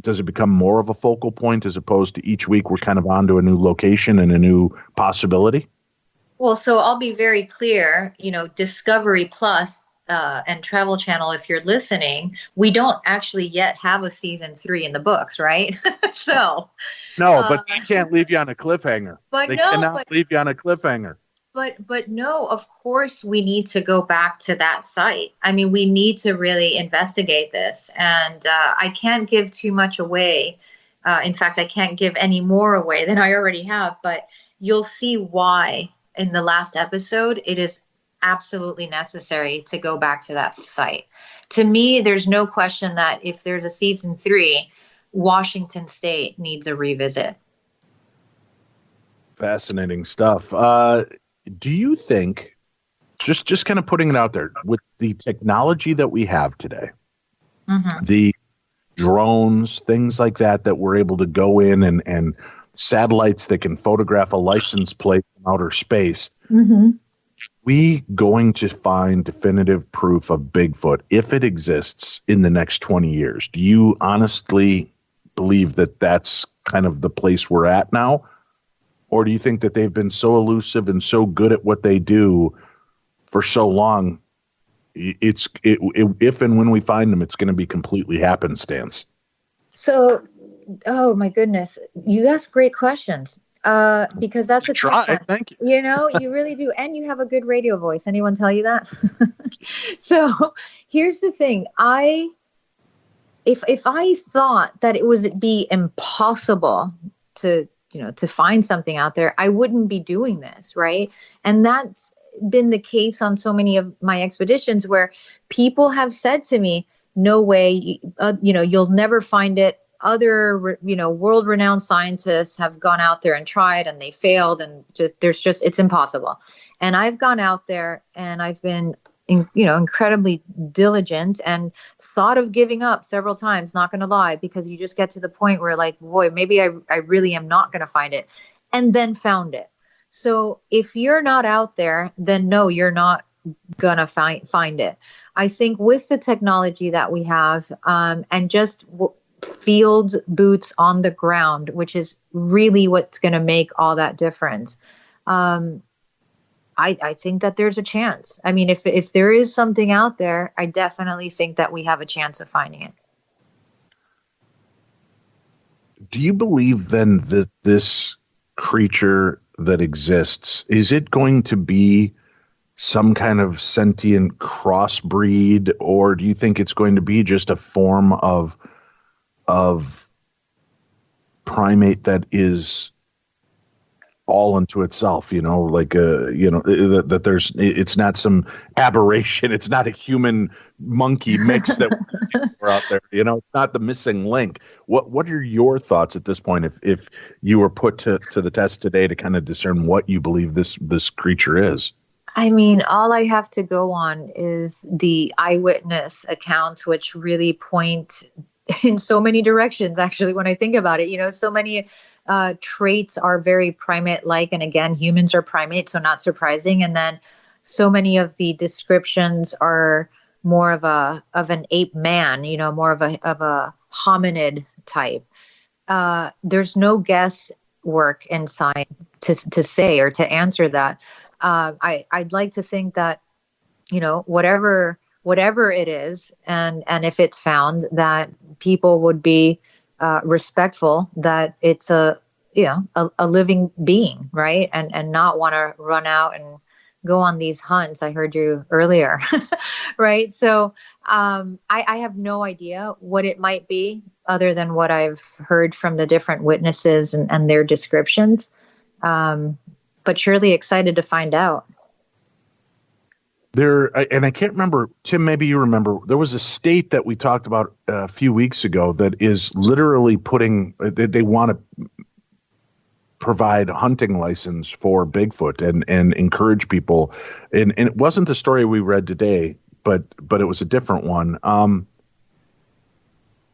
does it become more of a focal point as opposed to each week we're kind of on to a new location and a new possibility? Well, so I'll be very clear, Discovery Plus and Travel Channel, if you're listening, we don't actually yet have a season 3 in the books, right? So no, but they can't leave you on a cliffhanger. They cannot leave you on a cliffhanger. But no, of course we need to go back to that site. I mean, we need to really investigate this, and I can't give too much away. In fact, I can't give any more away than I already have, but you'll see why in the last episode it is absolutely necessary to go back to that site. To me, there's no question that if there's a season 3, Washington State needs a revisit. Fascinating stuff. Do you think, just kind of putting it out there, with the technology that we have today, mm-hmm. the drones, things like that we're able to go in and satellites that can photograph a license plate from outer space, mm-hmm. we going to find definitive proof of Bigfoot if it exists in the next 20 years? Do you honestly believe that that's kind of the place we're at now? Or do you think that they've been so elusive and so good at what they do for so long, if and when we find them, it's going to be completely happenstance? So, oh my goodness, you ask great questions. Because that's a tough one. Thank you. You know, you really do, and you have a good radio voice. Anyone tell you that? So, here's the thing: if I thought that it would be impossible to find something out there, I wouldn't be doing this, right? And that's been the case on so many of my expeditions where people have said to me, "No way, you'll never find it." Other, world-renowned scientists have gone out there and tried and they failed, and it's impossible. And I've gone out there and I've been, incredibly diligent and thought of giving up several times, not going to lie, because you just get to the point where like, boy, maybe I really am not going to find it, and then found it. So if you're not out there, then no, you're not going to find it. I think with the technology that we have, and just field boots on the ground, which is really what's going to make all that difference. I think that there's a chance. I mean, if there is something out there, I definitely think that we have a chance of finding it. Do you believe then that this creature that exists, is it going to be some kind of sentient crossbreed, or do you think it's going to be just a form of primate that is all unto itself, that it's not some aberration. It's not a human monkey mix that we're out there. It's not the missing link. What are your thoughts at this point? If you were put to the test today to kind of discern what you believe this creature is? I mean, all I have to go on is the eyewitness accounts, which really point in so many directions, actually, when I think about it. So many traits are very primate-like, and again, humans are primates, so not surprising. And then so many of the descriptions are more of an ape man, more of a hominid type. There's no guesswork inside to say or to answer that. I'd like to think that whatever it is, and if it's found, that people would be respectful that it's a living being, right? And not want to run out and go on these hunts. I heard you earlier, right? So I have no idea what it might be other than what I've heard from the different witnesses and their descriptions. But surely excited to find out. And I can't remember, Tim, maybe you remember, there was a state that we talked about a few weeks ago that is literally they want to provide hunting license for Bigfoot and encourage people. And it wasn't the story we read today, but it was a different one.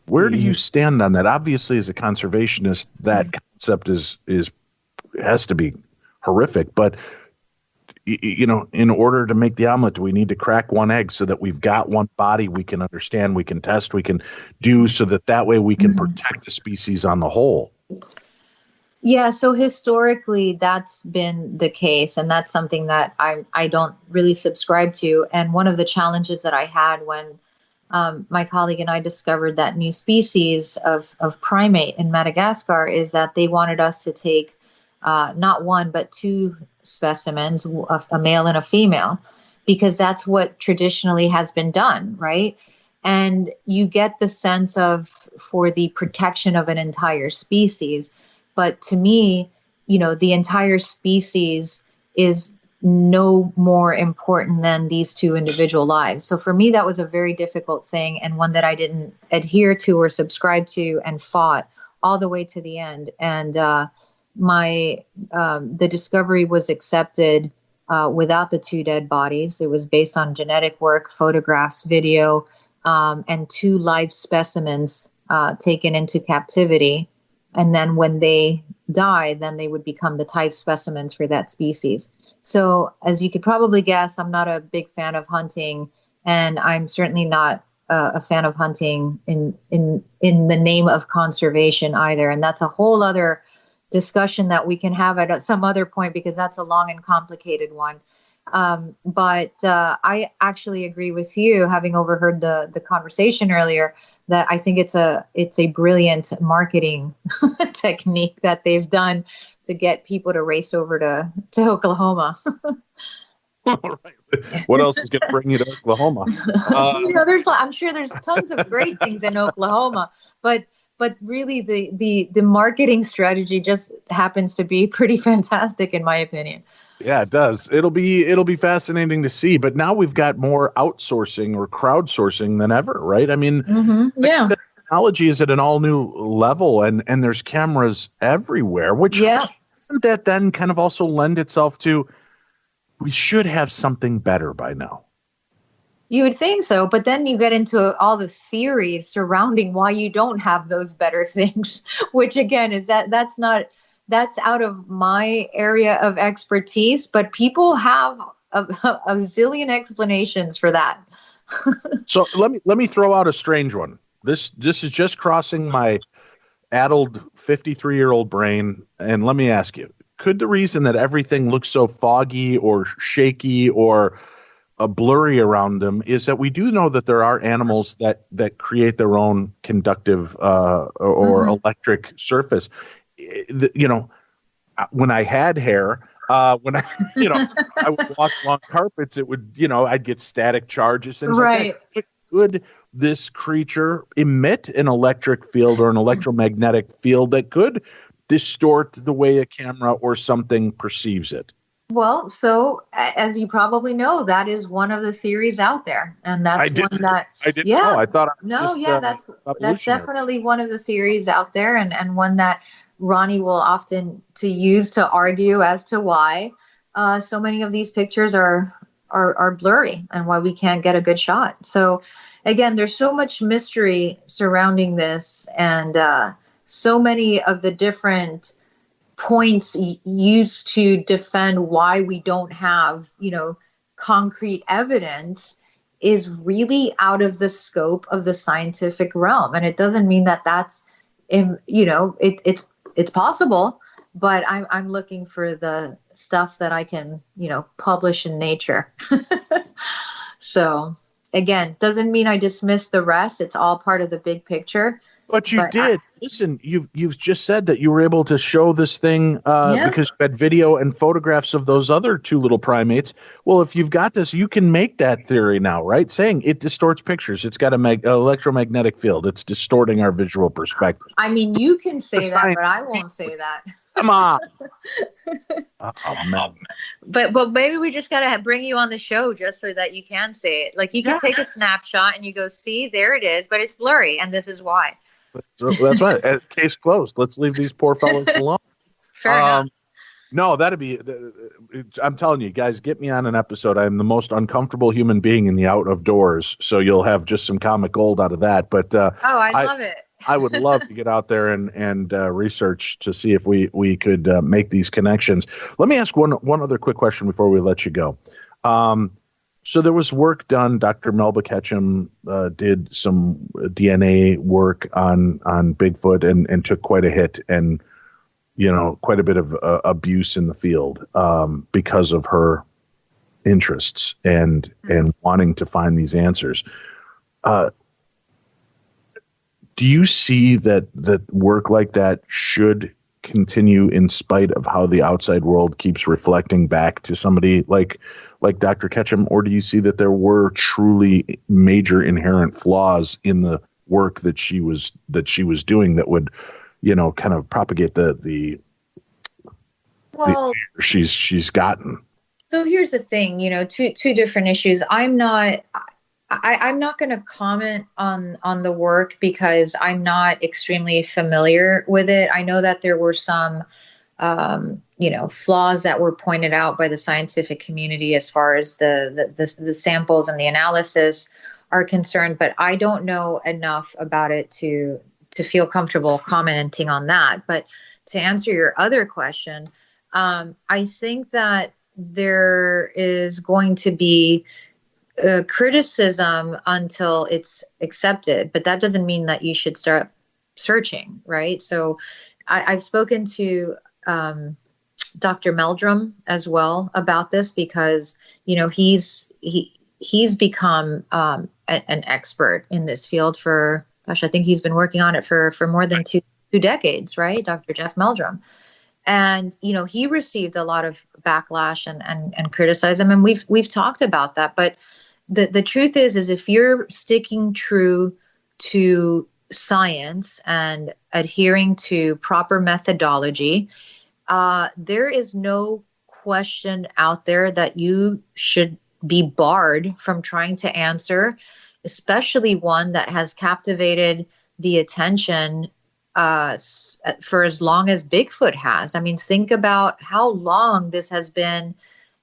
Where do you stand on that? Obviously, as a conservationist, that concept has to be horrific, but in order to make the omelet, do we need to crack one egg so that we've got one body we can understand, we can test, we can do, so that way we can protect the species on the whole? Yeah, so historically that's been the case, and that's something that I don't really subscribe to. And one of the challenges that I had when my colleague and I discovered that new species of primate in Madagascar is that they wanted us to take not one, but two specimens, a male and a female, because that's what traditionally has been done, right? And you get the sense of for the protection of an entire species. But to me, the entire species is no more important than these two individual lives. So for me, that was a very difficult thing, and one that I didn't adhere to or subscribe to, and fought all the way to the end. And the discovery was accepted without the two dead bodies. It was based on genetic work, photographs, video, and two live specimens taken into captivity. And then when they die, then they would become the type specimens for that species. So as you could probably guess, I'm not a big fan of hunting, and I'm certainly not a fan of hunting in the name of conservation either. And that's a whole other discussion that we can have at some other point, because that's a long and complicated one. But I actually agree with you, having overheard the conversation earlier, that I think it's a brilliant marketing technique that they've done to get people to race over to Oklahoma. All right. What else is going to bring you to Oklahoma? I'm sure there's tons of great things in Oklahoma, but really the marketing strategy just happens to be pretty fantastic, in my opinion. Yeah, it does. It'll be fascinating to see. But now we've got more outsourcing or crowdsourcing than ever, right? I mean, like I said, technology is at an all new level, and there's cameras everywhere. Which doesn't that then kind of also lend itself to, we should have something better by now? You would think so, but then you get into all the theories surrounding why you don't have those better things, which again is that's out of my area of expertise, but people have a zillion explanations for that. So let me throw out a strange one. This is just crossing my addled 53-year-old brain, and let me ask you: could the reason that everything looks so foggy or shaky or blurry around them is that we do know that there are animals that create their own conductive or electric surface? When I had hair, when I would walk along carpets, it would, I'd get static charges, things like that. Could this creature emit an electric field or an electromagnetic field that could distort the way a camera or something perceives it? Well, so as you probably know, that is one of the theories out there, and that's I didn't know. I thought that's definitely one of the theories out there, and one that Ronnie will often use to argue as to why so many of these pictures are blurry and why we can't get a good shot. So again, there's so much mystery surrounding this, and so many of the different points used to defend why we don't have, concrete evidence is really out of the scope of the scientific realm. And it doesn't mean that that's, it's possible, but I'm looking for the stuff that I can, publish in Nature. So again, doesn't mean I dismiss the rest. It's all part of the big picture. But you did. Listen, you've just said that you were able to show this thing because you had video and photographs of those other two little primates. Well, if you've got this, you can make that theory now, right? Saying it distorts pictures. It's got an electromagnetic field. It's distorting our visual perspective. I mean, you can say that, but I won't say that. Come on. Oh, man. But maybe we just got to bring you on the show just so that you can say it. Like, you can take a snapshot and you go, see, there it is, but it's blurry, and this is why. That's right. Case closed. Let's leave these poor fellows alone. Fair enough. No, that'd be. I'm telling you, guys, get me on an episode. I'm the most uncomfortable human being in the out of doors, so you'll have just some comic gold out of that. But I love it. I would love to get out there and research to see if we could make these connections. Let me ask one other quick question before we let you go. So there was work done. Dr. Melba Ketchum did some DNA work on Bigfoot and took quite a hit and, quite a bit of abuse in the field because of her interests and wanting to find these answers. Do you see that work like that should continue in spite of how the outside world keeps reflecting back to somebody like Dr. Ketchum, or do you see that there were truly major inherent flaws in the work that she was doing that would, kind of propagate the she's gotten? So here's the thing, two different issues. I'm not going to comment on the work because I'm not extremely familiar with it. I know that there were some, flaws that were pointed out by the scientific community as far as the samples and the analysis are concerned, but I don't know enough about it to feel comfortable commenting on that. But to answer your other question, I think that there is going to be criticism until it's accepted, but that doesn't mean that you should start searching, right? So I've spoken to Dr. Meldrum as well about this, because he's become an expert in this field for, gosh, I think he's been working on it for more than two decades, right? Dr. Jeff Meldrum. And he received a lot of backlash and criticism, and we've talked about that. But the truth is if you're sticking true to science and adhering to proper methodology, there is no question out there that you should be barred from trying to answer, especially one that has captivated the attention for as long as Bigfoot has. I mean, think about how long this has been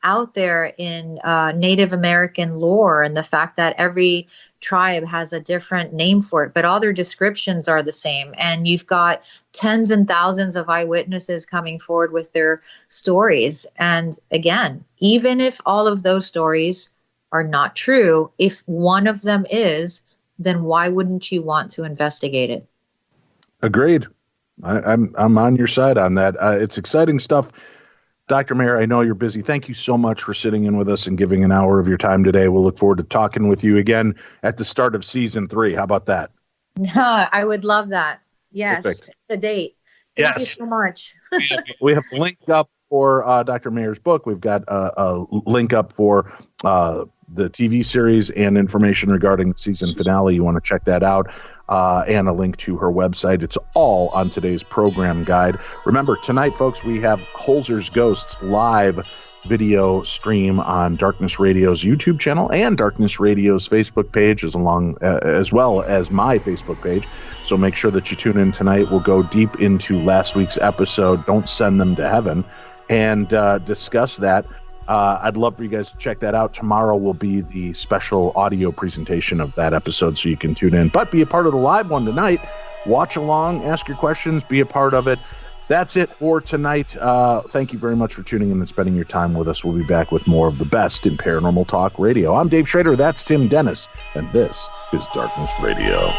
out there in Native American lore, and the fact that every tribe has a different name for it, but all their descriptions are the same. And you've got tens and thousands of eyewitnesses coming forward with their stories. And again, even if all of those stories are not true, if one of them is, then why wouldn't you want to investigate it? Agreed. I'm on your side on that. It's exciting stuff. Dr. Mayer, I know you're busy. Thank you so much for sitting in with us and giving an hour of your time today. We'll look forward to talking with you again at the start of season 3. How about that? I would love that. Yes. Perfect. The date. Thank you so much. We have a link up for Dr. Mayer's book. We've got a link up for the TV series and information regarding the season finale. You want to check that out, and a link to her website. It's all on today's program guide. Remember, tonight, folks, we have Holzer's Ghosts live video stream on Darkness Radio's YouTube channel and Darkness Radio's Facebook page, as well as my Facebook page. So make sure that you tune in tonight. We'll go deep into last week's episode, Don't Send Them to Heaven, and discuss that. I'd love for you guys to check that out. Tomorrow will be the special audio presentation of that episode, so you can tune in. But be a part of the live one tonight. Watch along, ask your questions, be a part of it. That's it for tonight. Thank you very much for tuning in and spending your time with us. We'll be back with more of the best in paranormal talk radio. I'm Dave Schrader. That's Tim Dennis. And this is Darkness Radio.